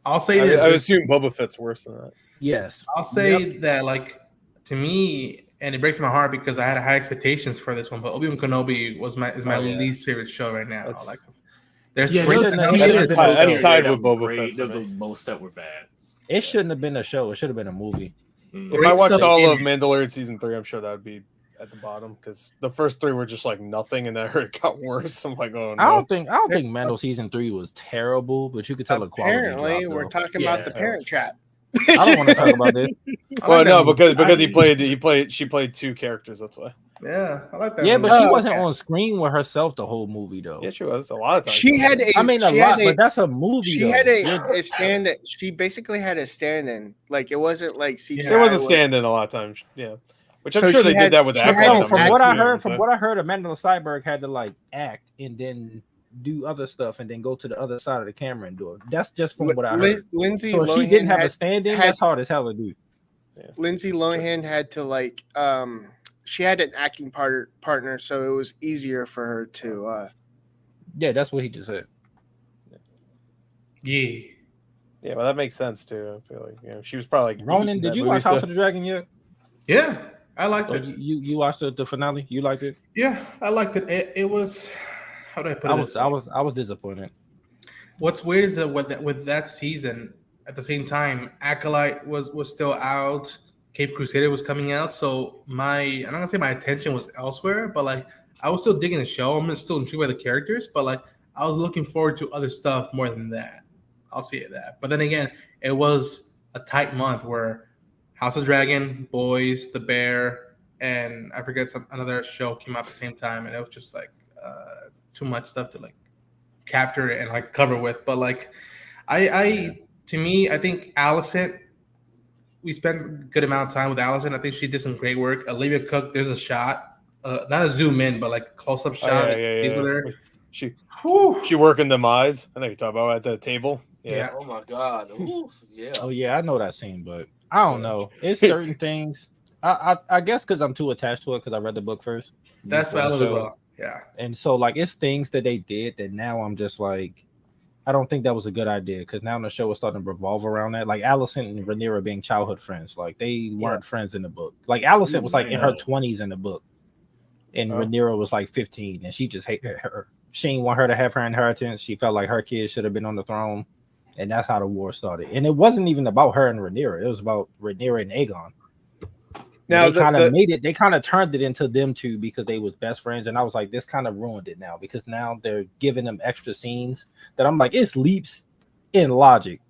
I'll say I this. assume Boba Fett's worse than that. Yes. I'll say that, like, to me, and it breaks my heart because I had high expectations for this one, but Obi-Wan Kenobi is my yeah. least favorite show right now. That's- Like, there's Yeah, great those- stuff. those- that's those- tied- that's those- tied that with were Boba great. Fett for Those me. are most that were bad. It shouldn't have been a show. It should have been a movie. If Great I watched stuff all in of it. Mandalorian season 3, I'm sure that would be at the bottom because the first 3 were just like nothing, and then I heard it got worse. I'm like, oh no. I don't think Mando season 3 was terrible, but you could tell the quality. Apparently, dropped, we're though. talking Yeah. about the Parent Trap. I don't want to talk about this. I Well, like no, that movie. because she played 2 characters. That's why. Yeah, I like that. Yeah, movie. but she Oh, wasn't okay. on screen with herself the whole movie though. Yeah, she was a lot of times. She had a. I mean, a she lot, had but that's a movie. She though. had a stand. She basically had a stand-in. Like it wasn't like CGI. There was a stand-in a lot of times. Yeah, which I'm So sure she they had- did that with she Acolyte. had No, an from what I heard, Accident, from what I heard, Amanda Seiberg had to like act and then do other stuff and then go to the other side of the camera and do it. That's just from what I heard. Lindsay So if she Lohan didn't have a had, stand-in, had- that's hard as hell to do. Lindsay Lohan had to like she had an acting partner, so it was easier for her to Yeah, that's what he just said. Yeah. Yeah, well, that makes sense too. I feel like she was probably like Ronan, eating did that you movie, watch House so- of the Dragon yet? Yeah, I liked Oh, it. you watched the finale? You liked it? Yeah, I liked it. It was. How do I put it? I was disappointed. What's weird is that with that season, at the same time, Acolyte was still out. Cape Crusader was coming out, so I'm not gonna say my attention was elsewhere, but like I was still digging the show. I'm still intrigued by the characters, but like I was looking forward to other stuff more than that. I'll say that. But then again, it was a tight month where House of Dragon, Boys, The Bear, and I forget another show came out at the same time, and it was just like too much stuff to like capture and like cover with. But like I to me, I think Allison, we spent a good amount of time with Allison. I think she did some great work. Olivia Cook, there's a shot, not a zoom in, but like a close up shot. With her. She working them eyes. I know you're talking about at the table. Yeah. Oh my god. Ooh, yeah. Oh yeah, I know that scene, but I don't know. It's certain things. I guess because I'm too attached to it because I read the book first. That's before the valid as show. well. Yeah. And so like it's things that they did that now I'm just like, I don't think that was a good idea because now the show is starting to revolve around that. Like Allison and Rhaenyra being childhood friends, like they weren't friends in the book. Like Allison was like in her 20s in the book, and Rhaenyra was like 15, and she just hated her. She didn't want her to have her inheritance. She felt like her kids should have been on the throne, and that's how the war started. And it wasn't even about her and Rhaenyra; it was about Rhaenyra and Aegon. Now they kind of made it. They kind of turned it into them two because they was best friends, and I was like, this kind of ruined it now because now they're giving them extra scenes that I'm like, it's leaps in logic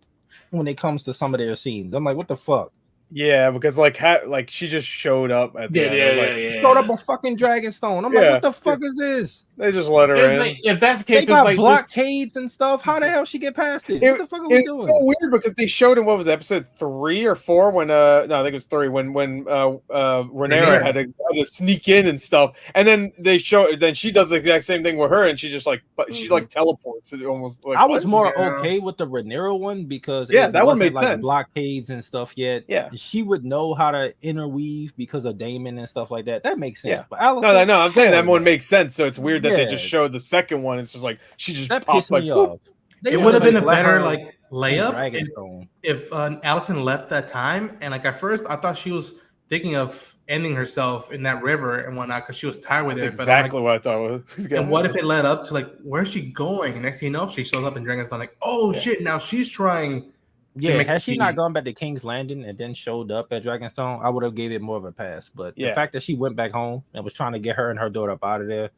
when it comes to some of their scenes. I'm like, what the fuck? Yeah, because like she just showed up at the end. Yeah. Showed up on fucking Dragonstone. I'm like, what the fuck is this? They just let her in. Like, if that's the case, They got like blockades and stuff. How the hell she get past it? What the fuck are we doing? So weird because they showed in what was it, episode 3 or 4 when no, I think it was 3 when Rhaenyra had to sneak in and stuff, and then then she does the exact same thing with her, and she just like she like teleports. It almost like I was more okay with the Rhaenyra one because that one made like sense. Blockades and stuff yet. Yeah, she would know how to interweave because of Daemon and stuff like that. That makes sense. Yeah. But Allison, no, I'm saying that one makes sense. So it's weird that they just showed the second one. It's just like she just that popped pissed me like, off. It would have been a better like layup Dragonstone. if Allison left that time. And like at first, I thought she was thinking of ending herself in that river and whatnot because she was tired with That's it. exactly but what I thought was and what if it led up to like where's she going? And next thing you know, she shows up in Dragonstone like, oh shit, now she's trying. Yeah, had she not gone back to King's Landing and then showed up at Dragonstone, I would have gave it more of a pass. But the fact that she went back home and was trying to get her and her daughter up out of there, that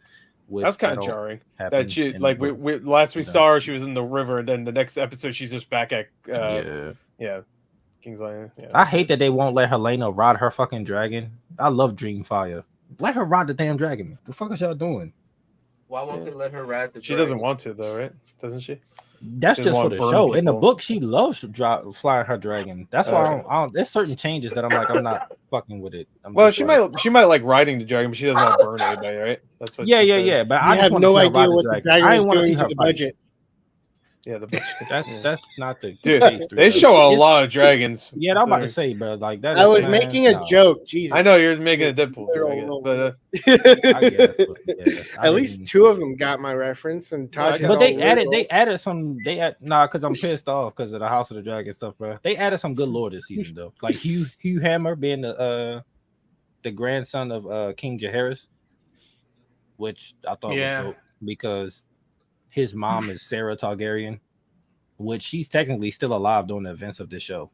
was kind of jarring. That she like we last we saw her, she was in the river, and then the next episode she's just back at King's Landing. Yeah. I hate that they won't let Helena ride her fucking dragon. I love Dreamfire. Let her ride the damn dragon. The fuck is y'all doing? Why won't they let her ride the She doesn't want to though, right? Doesn't she? That's just for the show. In the book, she loves flying her dragon. That's why I don't. There's certain changes that I'm like, I'm not fucking with it. Well, she might like riding the dragon, but she doesn't want to burn anybody, right? That's what. Yeah. But I have no idea what the dragon is doing to the budget. Yeah, the budget. That's not the dude. They show a lot of dragons. Yeah, I'm about to say, bro. Like that. I was making a joke. Jesus, I know you're making a Deadpool joke, but at least 2 of them got my reference, and Taj. But they added some. Because I'm pissed off because of the House of the Dragon stuff, bro. They added some good lore this season though, like Hugh Hammer being the grandson of King Jaehaerys, which I thought was dope because his mom is Sarah Targaryen, which she's technically still alive during the events of this show.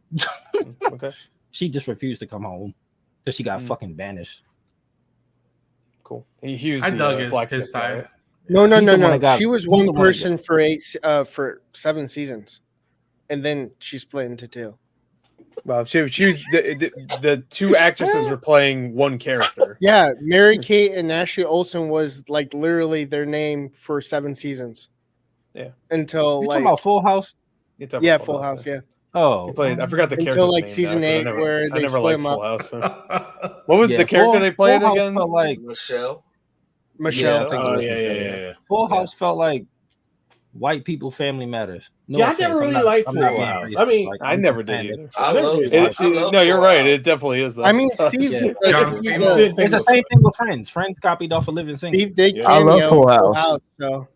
Okay. She just refused to come home because she got fucking banished. Cool. I dug his side. No. She was one person for 7 seasons, and then she split into 2. Well, she was the 2 actresses were playing one character. Yeah, Mary Kate and Ashley Olsen was like literally their name for 7 seasons. Yeah, until you like talking about Full House. Yeah, Full House. Yeah. Oh, I forgot the character until like season 8 where they split them up. What was the character they played again? Felt like Michelle. Yeah. Full House felt like white people family matters. I never really liked Full House. I mean, I never did either. I love no, you're right. It definitely is. I mean, Steve. It's the same thing with Friends. Friends copied off of Living Single. Steve did. I love Full House. So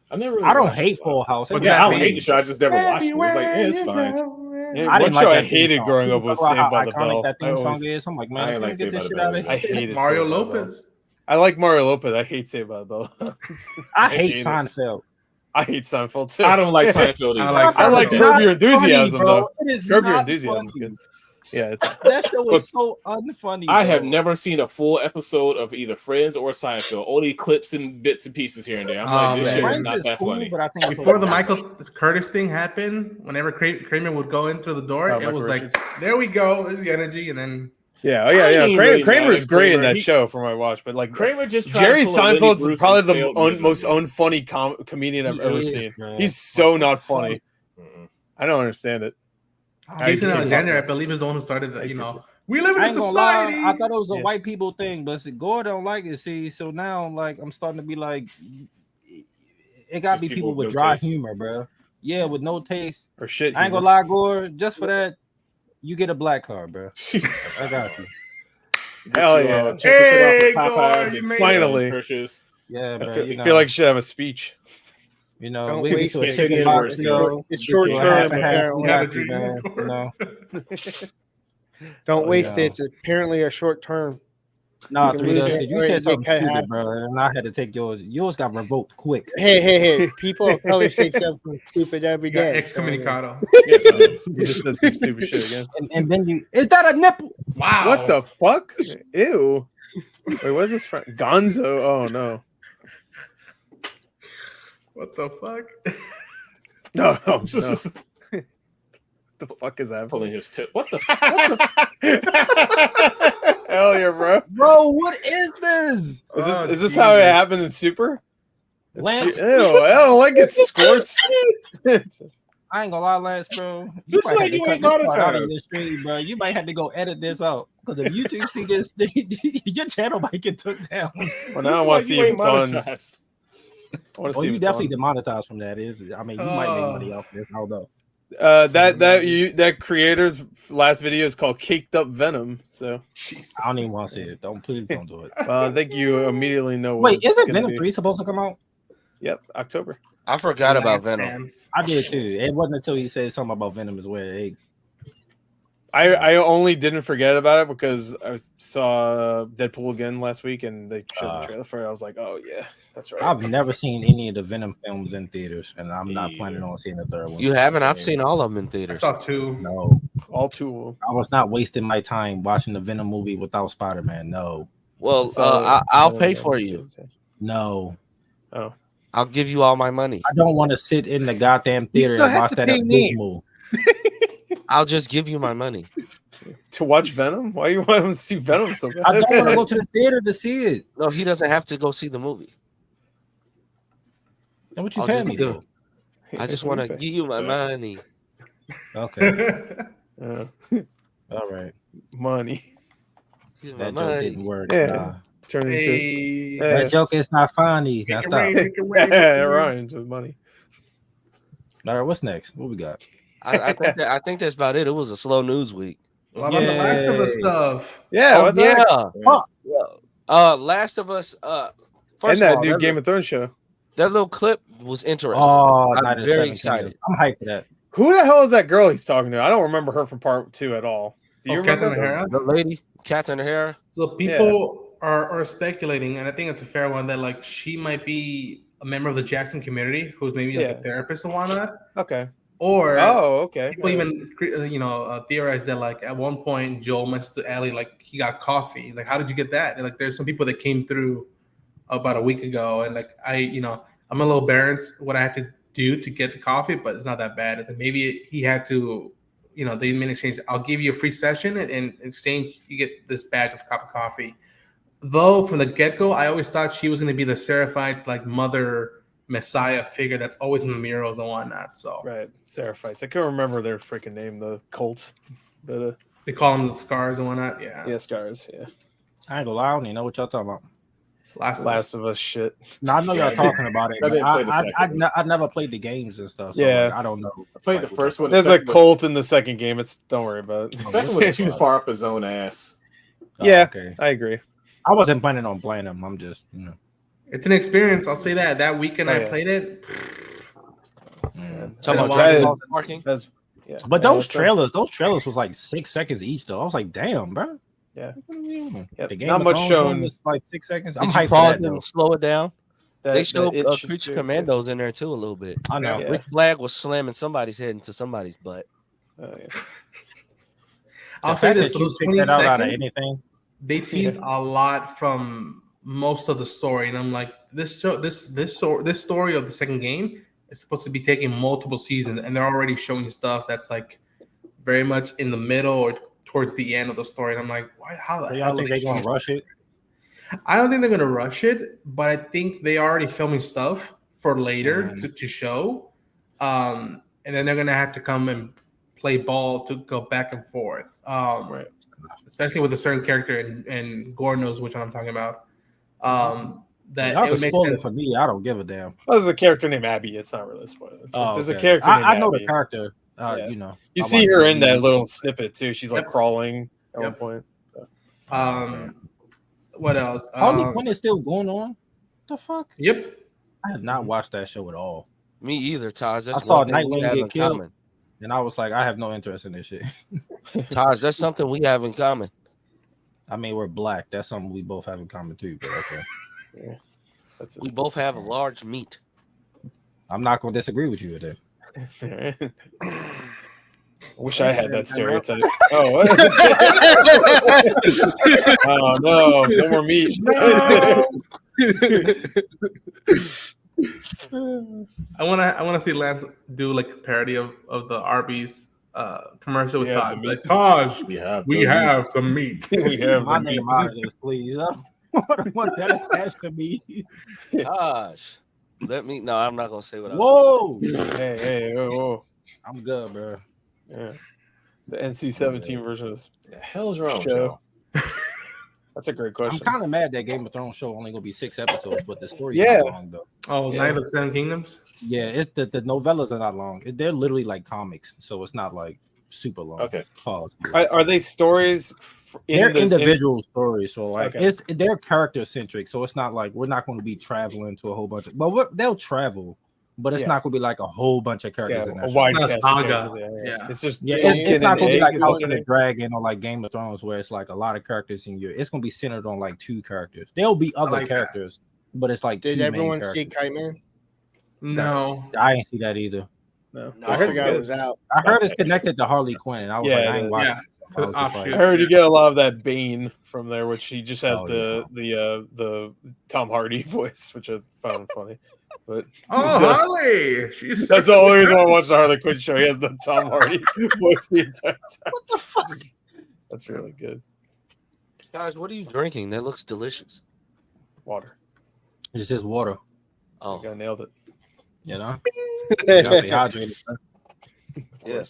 I don't hate Full House. I don't hate the show. I just never watched it. It's like it's fine. I didn't like. I hated growing up with Saved by the Bell. That theme song is. I'm like, man, I get this shit out of here. I hated Mario Lopez. I like Mario Lopez. I hate Saved by the Bell. I hate Seinfeld. I hate Seinfeld too. I don't like Seinfeld either. I like Curb Your Enthusiasm though. Curb Your Enthusiasm is good. Yeah, that show was so unfunny. I have never seen a full episode of either Friends or Seinfeld. Only clips and bits and pieces here and there. I'm like, this shit is not that funny. But I think before the Michael Curtis thing happened, whenever Kramer would go in through the door, it was like, there we go, there's the energy, and then. Yeah. Kramer's great in that show from what I watched, but like Kramer just Jerry Seinfeld's probably the most unfunny comedian I've ever seen. He's so not funny. I don't understand it. Jason Alexander, I believe, is the one who started that. We live in a society. I thought it was a white people thing, but Gore don't like it. See, so now like I'm starting to be like, it gotta be people with dry humor, bro. Yeah, with no taste or shit. I ain't gonna lie, Gore. Just for that, you get a black card, bro. I got you. Hell yeah. Check this shit out Hey, for Gore, Popeyes you and made Finally. Hershey's. Yeah, I bro. feel, You know, feel like you should have a speech. you know, Don't we get waste you a it. chicken It's box, worse, yo. It's Get you short a term, half and half. apparently. We Have a got you, dream, man. You Gore. know, Don't Oh, waste yeah. it. It's apparently a short term. nah, You can three lose does it because you or said you something get cut stupid, half. bro, and I had to take yours. Yours got revoked quick. Hey. People of color say something stupid every You got day. excommunicado. You just said some stupid shit again. And then you, is that a nipple? Wow. What the fuck? Ew. Wait, what's this from? Gonzo? Oh no. What the fuck? No. The fuck is that? Pulling his tip. What the? Hell yeah, bro. Bro, what is this? Is this how it happened in Super? Lance, Ew, I don't like it. Squirts. I ain't gonna lie, Lance, bro. Just might have like to you cut ain't this part out of monetized. your stream, bro. You might have to go edit this out because if YouTube see this, your channel might get took down. Well, now I want to see if it's on. I monetized. want to Oh, see if you it's definitely on. demonetized from that. Is I mean, you might make money off this. I don't know. That creator's last video is called "Caked Up Venom." So Jesus. I don't even want to see it. Please don't do it. I think you immediately know. What Wait, it's isn't gonna Venom be. 3 supposed to come out? Yep, October. I forgot about Last Venom. Dance. I did too. It wasn't until he said something about Venom as well. Hey, I only didn't forget about it because I saw Deadpool again last week and they showed the trailer for it. I was like, oh yeah, that's right. I've never seen any of the Venom films in theaters, and I'm not planning on seeing the third one. You haven't? I've seen all of them in I theaters. saw two. No, All two of them. I was not wasting my time watching the Venom movie without Spider-Man. No, Well, So, I'll pay for you. no. Oh, I'll give you all my money. I don't want to sit in the goddamn He theater still and has watch to that pay me. abysmal. I'll just give you my money. to watch Venom? Why you want to see Venom so bad? I don't want to go to the theater to see it. No, he doesn't have to go see the movie. Then what you I'll paying just me do for? I just want to give you my money. Okay, Uh, all right. money. Give my That joke money. didn't work. Yeah. Nah. Turn into Hey. Yeah. That joke is not funny. Now Make it stop. rain, make it rain, make it yeah, it rain. rhymes with money. All right, what's next? What we got? I think that's about it. It was a slow news week. What about the Last of Us Yay. stuff? Yeah, Oh what the heck? yeah. Last of Us. And First that of all, dude Game of Thrones show. that little clip was interesting. Oh, I'm Night of the very Seven Kingdoms. excited. I'm hyped for that. Who the hell is that girl he's talking to? I don't remember her from part 2 at all. Do you Captain remember? O'Hara? The lady, Catherine O'Hara. So people are speculating, and I think it's a fair one, that like she might be a member of the Jackson community who's maybe like Yeah. a therapist or whatnot, Okay. or Oh, okay. people even theorize that like at one point Joel mentioned to Ellie like he got coffee. Like, how did you get that? And like, there's some people that came through about a week ago, and like I'm a little embarrassed what I had to do to get the coffee, but it's not that bad. It's like maybe he had to, they made a change. I'll give you a free session, and in exchange you get this bag of cup of coffee. Though from the get-go, I always thought she was going to be the Seraphite's like mother messiah figure that's always in the murals and whatnot. So Right. Seraphites. I can't remember their freaking name, the cult. But they call them the scars and whatnot. Yeah. scars, yeah. I ain't gonna lie, I don't even know what y'all talking about. Last of Us shit. No, I know y'all talking about it. I didn't play the I second one. I never played the games and stuff. So Yeah. like, I don't know. I played the Like, first one. There's The a second cult in the second game. Don't worry about it. The second was too far up his own ass. Oh, Yeah. okay. I agree. I wasn't planning on playing them. I'm just, It's an experience. I'll say that. That weekend Oh, I yeah. played it. Talking about why Dragon is- Ball parking. That's yeah. But Yeah, those that's- trailers was like 6 seconds each though. I was like, damn, bro. Yeah. The Game Not of much Thrones shown. one was like 6 seconds. I'm Did you hyped for pause that though. and slow it down? They showed that itch Creature series Commandos in there too a little bit. I know. Yeah. Rick Flag was slamming somebody's head into somebody's butt. too. Oh, yeah. I'll The say fact this: that for you those picked 20 that out of seconds, anything. they teased a lot from most of the story, and I'm like, this story of the second game is supposed to be taking multiple seasons, and they're already showing stuff that's like very much in the middle or towards the end of the story. And I'm like, why? How the So hell? y'all think are they gonna rush it? I don't think they're gonna rush it, but I think they are already filming stuff for later Mhm. to show, and then they're gonna have to come and play ball to go back and forth. Right. Especially with a certain character, and Gore knows which one I'm talking about. That Y'all it can would make spoil it sense. for me. I don't give a damn. Well, there's a character named Abby. It's not really a spoiler. There's a okay. character named I know Abby. the character. Yeah. You know, You I see watched her the in that movie. little snippet too. She's like Yep. crawling at one Yep. point. What else? Harley Quinn is still going on. The fuck? Yep. I have not watched that show at all. Me either, Taj. That's I saw one thing we Nightwing have get in killed. common. And I was like, I have no interest in this shit. Taj, that's something we have in common. I mean, we're black. That's something we both have in common too. But okay. Yeah, that's We both have a large meat. I'm not gonna disagree with you with that. it. I wish I had that stereotype. Oh, what? Oh no, no more meat. I wanna see Lance do like a parody of the Arby's commercial with Yeah, Taj. the meat. Like, Taj, We have we have some meat. We have My the meat. name out of this, please. I don't want that attached to me. Taj, let me. No, I'm not gonna say what I. Whoa! Hey, whoa. I'm good, bro. Yeah. The NC-17 version of The hell's wrong with Show. y'all? that's a great I'm question. kind of mad that Game of Thrones show only gonna be 6 episodes, but the story's Yeah. not long though. Oh, Yeah. Night of the Seven Kingdoms. Yeah, it's the novellas are not long. They're literally like comics, so it's not like super long. Okay. Pause. Are they stories? They're individual stories, so like Okay. they're character centric. So it's not like we're not going to be traveling to a whole bunch of. But they'll travel, but it's Yeah. not going to be like a whole bunch of characters Yeah, in a that. wide Not a cast of saga. characters, Yeah. It's just Yeah, Tolkien it's not and going to be Egg like is House what of it the is. Dragon or like Game of Thrones, where it's like a lot of characters in you. It's going to be centered on like 2 characters. There'll be other like that. characters, but it's like Did 2 main everyone characters. see Kite Man? No. I ain't see that either. No. I It's forgot it good. was out. I heard it's connected to Harley Quinn, and I was Yeah, like, it I ain't is. watching. Yeah. it. So I was just Offshoot. I like, heard you get a lot of that Bane from there, which he just has Oh, the Tom Hardy voice, which I found funny. But Oh, The- Harley. She's that's the only reason I watched the Harley Quinn show. He has the Tom Hardy voice the entire time. What the fuck? That's really good. Guys, what are you drinking? That looks delicious. Water. it's just water, Oh, I nailed it. you know. You gotta stay hydrated. man. yeah.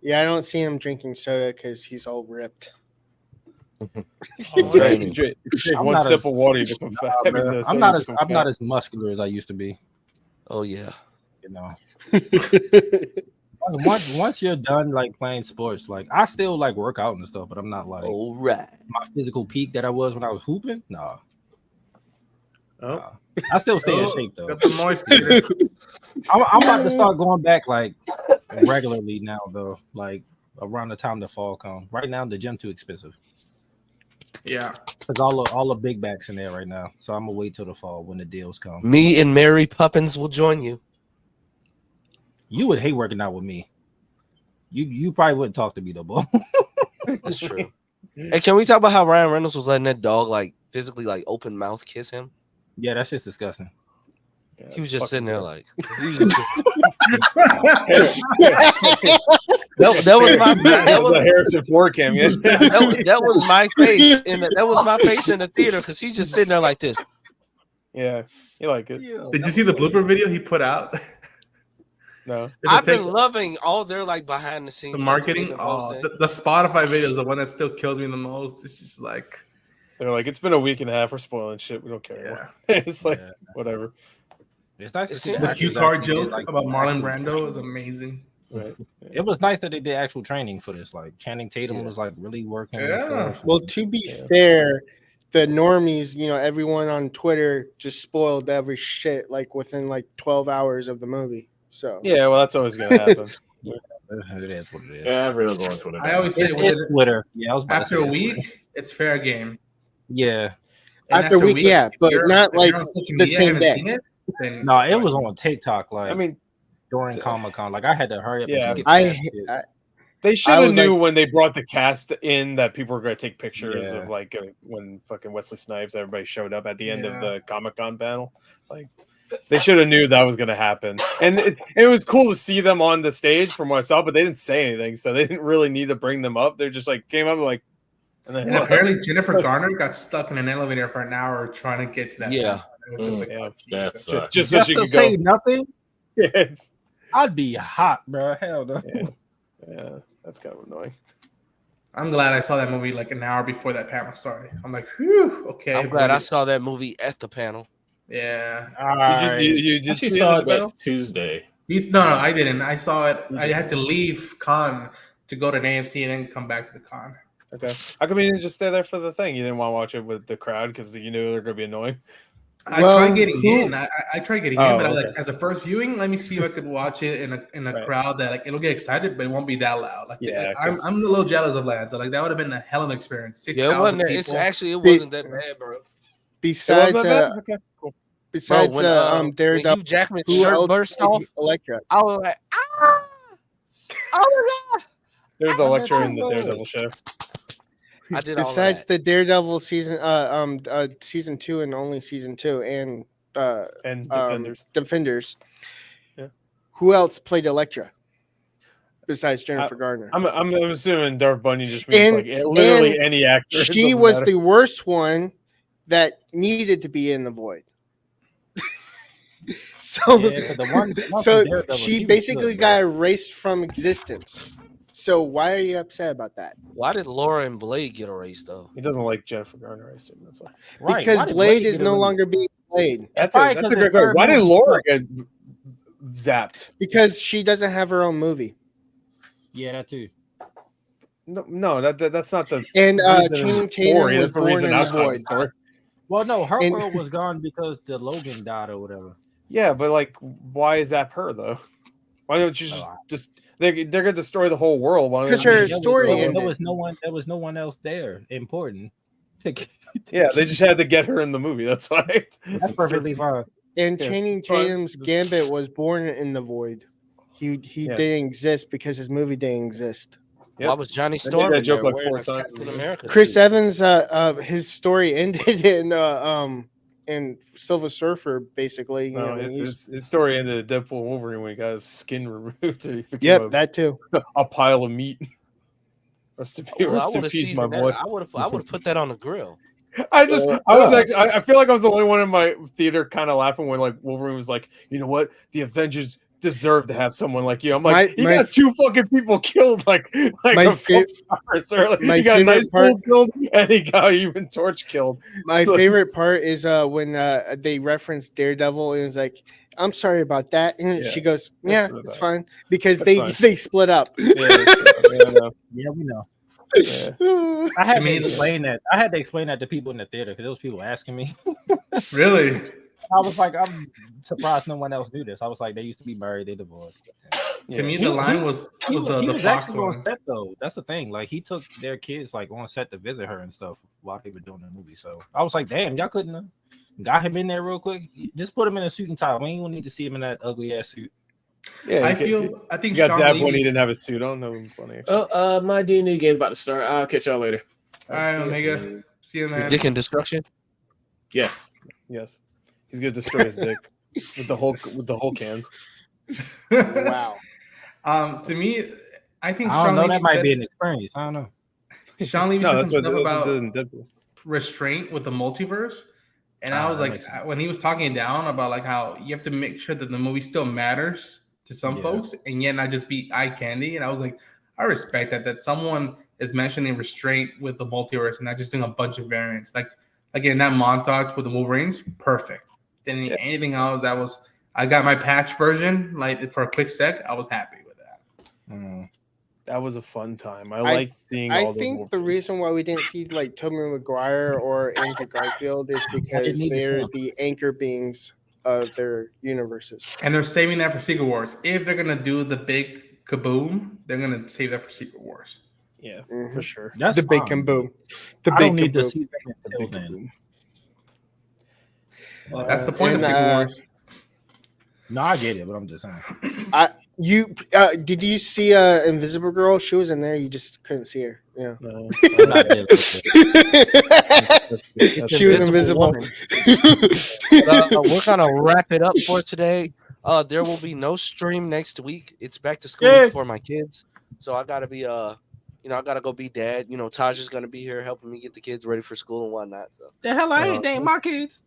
Yeah, I don't see him drinking soda because he's all ripped. Right. You drink I'm one not sip as- of water, you become fat. I mean, the I'm not soda as becomes fat. muscular as I used to be. Oh yeah. You know, once you're done like playing sports, like I still like work out and stuff, but I'm not like All right. my physical peak that I was when I was hooping. Nah, Oh. nah. I still stay in Oh, shape though. got the moisture. I'm about to start going back like regularly now though, like around the time the fall comes. Right now the gym too expensive Yeah. because all the big backs in there right now. So I'm gonna wait till the fall when the deals come. Me and Mary Poppins will join you. You would hate working out with me. You probably wouldn't talk to me though, boy. That's true. Hey, can we talk about how Ryan Reynolds was letting that dog like physically like open mouth kiss him? Yeah, that's just disgusting. Yeah, He was it's just sitting there fucking like he was just, that was my gross. that was, the Harrison Ford cameo. that was my face in the theater because he's just sitting there like this. Yeah, you like it? Did you see the blooper video he put out? No. I've Take- been loving all their like behind the scenes the stuff marketing. they've been Oh, posting. the Spotify video is the one that still kills me the most. It's just like, They're like, it's been a week and a half. We're spoiling shit. We don't care anymore. It's like Yeah. whatever. It's nice to It see seems the the actors cue card actually did, joke like, about Marlon actual- Brando is amazing. Right. It was nice that they did actual training for this. Like Channing Tatum Yeah. was like really working. and Yeah. stuff. Well, to be Yeah. fair, the normies, everyone on Twitter just spoiled every shit like within like 12 hours of the movie. So Yeah, well, that's always gonna happen. It is what it is. Yeah, everyone's going to it. I always say It's within- Twitter. Yeah, I was about after to a say it's week, Twitter. it's fair game. Yeah. And After a week, yeah, if but you're- not if like you're on social the media same and haven't day. seen it, then No, it was on TikTok. Like I mean, during Comic Con. Like I had to hurry up. Yeah. and get I, past it. they should I have was knew like- when they brought the cast in that people were going to take pictures Yeah. of like when fucking Wesley Snipes, everybody showed up at the end of Yeah. the Comic Con panel. Like they should have knew that was going to happen, and it was cool to see them on the stage from what I saw, but they didn't say anything, so they didn't really need to bring them up. They just like came up like, and then And apparently Jennifer Garner got stuck in an elevator for an hour trying to get to that. Yeah. panel. It was just like, Yeah. oh, That Jesus. sucks. just so Just she to could say go. nothing, Yeah, I'd be hot, bro. Hell no. yeah, that's kind of annoying. I'm glad I saw that movie like an hour before that panel started. I'm like, whew, okay. I'm glad I buddy. saw that movie at the panel. Yeah. You I just actually see saw the it panel? that Tuesday. No, I didn't. I saw it. I had to leave con to go to an AMC and then come back to the con. Okay. How come you didn't just stay there for the thing? You didn't want to watch it with the crowd because you knew they're going to be annoying? I Well, tried getting in. I tried getting in, but I okay. like as a first viewing. Let me see if I could watch it in a Right. crowd that like it'll get excited, but it won't be that loud. Like Yeah, I'm a little jealous of Lance. Like that would have been a hell of an experience. Yeah, it 6,000 wasn't. people. It's actually it wasn't that bad, bro. Besides, that bad? Okay, cool. besides, When Daredevil, Hugh Jackman's who shirt else burst played off, Elektra. I was like, ah! Oh my god! There's a lecture in the Daredevil show. I did all Besides that. the Daredevil season 2 and only season 2 and Defenders. Yeah. Who else played Elektra besides Jennifer Garner? I'm assuming Darth Bunny just means And- literally and any actor. It She doesn't was matter. the worst one that needed to be in the void. So, Yeah, 'cause the one so from Daredevil, she was basically good, got bro. erased from existence. So why are you upset about that? Why did Laura and Blade get erased though? He doesn't like Jennifer Garner, I assume. That's why. Right, Because why did Blade is get no erased? longer being played. That's probably a 'cause great the question. third Why did movie Laura sucked. get zapped? Because she doesn't have her own movie. Yeah, that too. No, that's not the And reason in Channing the Tatum story. was That's the born reason in the outside the void. story. Well, no, her And- world was gone because the Logan died or whatever. Yeah, but like, why zap her though? Why don't you just they're gonna destroy the whole world? Why don't Because they her just story destroy the ended. world? There was no one else there important. Yeah, they just had to get her in the movie. That's why. That's perfectly fine. And Yeah. Channing Tatum's Gambit was born in the void. He Yeah. didn't exist because his movie didn't exist. Yep. Why was Johnny They made Storm that in joke there like wearing 4 a times. Captain America Chris suit? Evans, his story ended in Silver Surfer, basically. You No, know, his story ended at Deadpool and Wolverine when he got his skin removed. He became yep, that too. a pile of meat. Rest in peace, Well, I rest in would have peace, my seasoned boy. that. I would have put that on the grill. I feel like I was the only one in my theater kind of laughing when like Wolverine was like, you know what, the Avengers deserve to have someone like you. I'm like, he got 2 fucking people killed, like my a couple hours early. my He got favorite Nice part- Fool killed, and he got even Torch killed. My Like- favorite part is when they referenced Daredevil and it's like, I'm sorry about that. And Yeah, she goes, that's yeah, what it's I- fine. Because that's they fine. they split up. Yeah, I know. Yeah, we know. Yeah. I had I mean, to explain that. I had to explain that to people in the theater because those people asking me. Really? I was like, I'm surprised no one else knew this. I was like, they used to be married, they divorced. To me, the line was He the was Fox actually on one. set though. That's the thing. Like he took their kids like on set to visit her and stuff while they were doing the movie. So I was like, damn, y'all couldn't have got him in there real quick. Just put him in a suit and tie. We ain't gonna need to see him in that ugly ass suit. Yeah, I think you got Sean zapped when he Levy's- didn't have his suit on. That was funny. Actually. Oh, my D&D game's about to start. I'll catch y'all later. All right, Omega. See you, man. Dick and destruction. Yes. Yes, he's gonna destroy his dick with the whole cans. Wow. To me, I think I don't Sean know. Levy That might be an says- experience. I don't know. Sean Levy No, said that's some what stuff it about did in Deadpool. restraint with the multiverse, and I was that like, makes sense. when he was talking down about like how you have to make sure that the movie still matters to some Yeah. folks, and yet not just be eye candy. And I was like, I respect that someone is mentioning restraint with the multiverse and not just doing a bunch of variants. Like again, that montage with the Wolverines, perfect. Didn't need anything else. That was I got my patch version like for a quick sec. I was happy with that. That was a fun time. I liked seeing. I all those think the Wolverines. reason why we didn't see like Tobey Maguire or Andrew Garfield is because need to see they're them. the anchor beings of their universes. And they're saving that for Secret Wars. If they're gonna do the big kaboom, they're gonna save that for Secret Wars. Yeah, Mhm. for sure. That's The big fine. kaboom. The I big don't need to kaboom. see them The until big then. kaboom. That's the point of and, Secret Wars. No, I get it, but I'm just saying. You did you see Invisible Girl? She was in there. You just couldn't see her. Yeah. No, I'm not there. She was invisible. Woman. We're gonna wrap it up for today. There will be no stream next week. It's back to school Yay. for my kids, so I gotta be I gotta go be dad. Taj is gonna be here helping me get the kids ready for school and whatnot. So The hell I ain't dating my kids.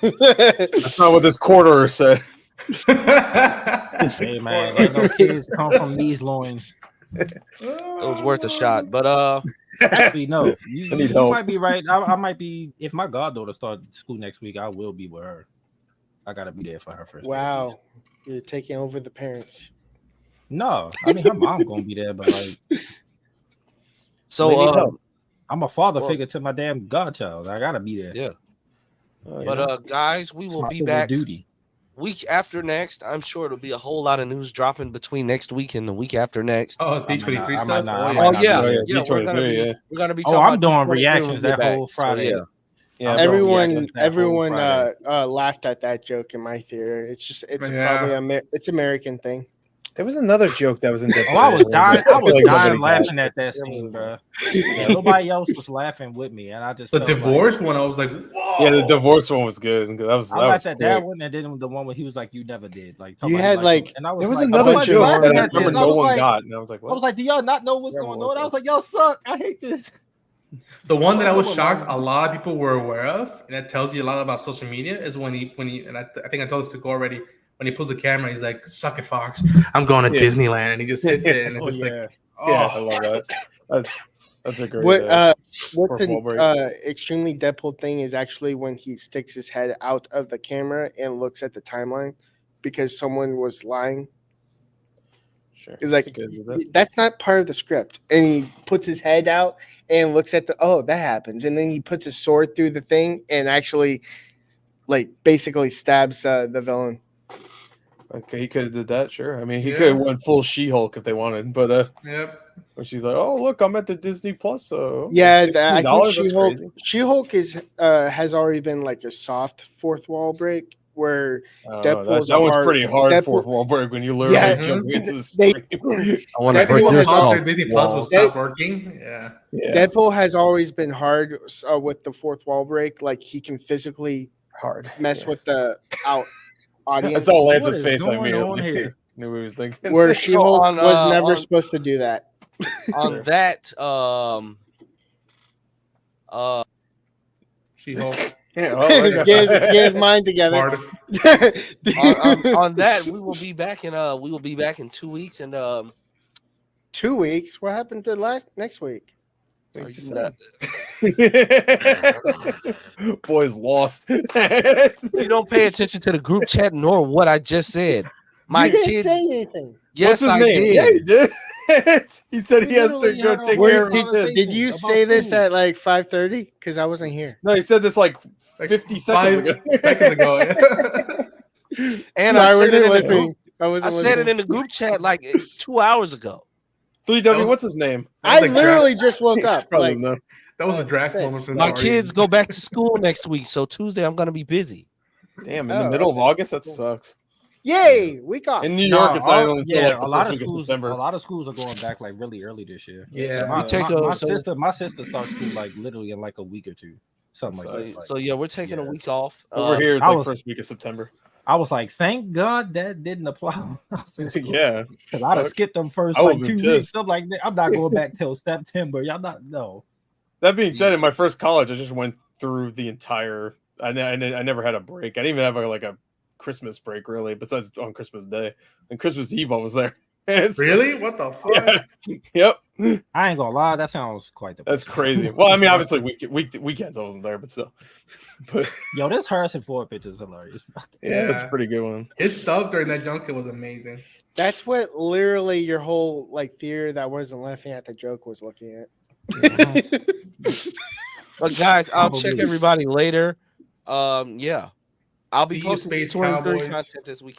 that's not what this quarter said. Hey man, ain't no kids come from these loins. it was worth a shot. But Actually, no. I You need help. might be right. I might be. If my goddaughter starts school next week, I will be with her. I gotta be there for her first. Wow. You're taking over the parents. No, I mean her mom gonna be there, but like So need help. I'm a father Well- figure to my damn godchild. I gotta be there. Yeah. Oh, But guys, we It's will my be civil back duty. week after next. I'm sure it'll be a whole lot of news dropping between next week and the week after next. Oh, D23 I might stuff. not- Oh, I yeah. might Oh not yeah, be there. yeah. We're gonna be Oh, talking I'm about doing D23 when reactions we that get back. whole So, Friday. yeah. yeah. I'm Everyone, doing that whole Friday. laughed at that joke in my theater. It's Yeah. probably it's American thing. There was another joke that was in Deadpool. Oh, I was dying. I was feel like dying nobody got laughing it. at that Yeah, scene, was bro. Yeah, Nobody else was laughing with me, and I just The felt like- divorce one, I was like, whoa. Yeah, the divorce one was good. That was I that was laughed at that quick. one, and then the one where he was like, "You never did." Like You talking about, had, like- and I was There was like, another "Nobody's joke laughing that I at remember this." I no was one like, got, and I was like, I "What?" was like, "Do y'all not know what's Yeah, going what on?" I was was like, "Y'all suck. I hate this." The one that I was Someone shocked like- a lot of people were aware of, and that tells you a lot about social media, is when he and I think I told this to go already. When he pulls the camera, he's like, "Suck it, Fox. I'm going to Yeah. Disneyland," and he just hits it, and it's Oh, just yeah. like, Yeah, I oh, love that. That's a great. What's fourth an wall break. extremely Deadpool thing is actually when he sticks his head out of the camera and looks at the timeline because someone was lying. Sure. It's That's like good, is it? that's not part of the script, and he puts his head out and looks at that happens, and then he puts his sword through the thing and actually, like, basically stabs the villain. Okay, he could have did that. Sure. I mean, he Yeah. could have went full She-Hulk if they wanted, but yep. when she's like, "Oh, look, I'm at the Disney Plus." So Yeah, like I think $16, that's She-Hulk. crazy. She-Hulk has already been like a soft fourth wall break where I don't know, Deadpool's that a one's hard- pretty hard Deadpool- fourth wall break when you literally Yeah, jump into the they- screen. I want to Deadpool break People your has thought soft that Disney Plus would walls. stop working. Yeah. Yeah, Deadpool has always been hard with the fourth wall break. Like, he can physically hard. mess Yeah. with the audience. I saw What Lance's is face. I going on immediately here? knew what he was thinking. Where She-Hulk on, was never on- supposed to do that. On that, She-Hulk. Yeah, well, get his mind together. Hard. on that, we will be back in 2 weeks, and 2 weeks. What happened to next week? are you Just not- Boys lost. you don't pay attention to the group chat nor what I just said. My you didn't kids, say anything. yes, I did. Yeah, he did. He said he has to literally go had a take whole care of conversation. his kids. Did you About say this school. at like 5:30? Because I wasn't here. No, he said this like Like 50 seconds 5 ago. seconds ago. And No, I said wasn't it in the listening. group. I wasn't I said it listening. in the group chat like 2 hours ago. 3W, what's his name? I like literally just woke up. Probably Like, no. That was a draft Six. moment. For My Nari. kids go back to school next week, so Tuesday I'm gonna be busy. Damn, in Oh, the middle of okay. August, that sucks. yay, week off. In New York, it's not even until like a the lot first of week of schools. A September. lot of schools are going back like really early this year. Yeah. So my, We take my, a- my so- sister starts school like literally in like a week or two, something like that. So yeah, we're taking a yeah. week off. Over here, it's I like was- first week of September. I was like, thank God that didn't apply. Yeah. Because I'd have skipped them first I like would've 2 been weeks. pissed. I'm like, I'm not going back till September. Y'all not no. That being said, in my first college, I just went through the entire. I never had a break. I didn't even have a Christmas break really, besides on Christmas Day and Christmas Eve. I was there. It's- Really? What the fuck? Yeah. Yep. I ain't gonna lie, that sounds quite That's depressing. crazy. Well, I mean, obviously weekends I wasn't there, but still. But Yo, this Harrison Ford picture is hilarious. yeah, that's a Yeah. pretty good one. His stuff during that junket was amazing. That's what literally your whole like theater that wasn't laughing at the joke was looking at. But guys, I'll check Probably. everybody later. Yeah, I'll be See you, posting Space 23 Cowboys. content this weekend.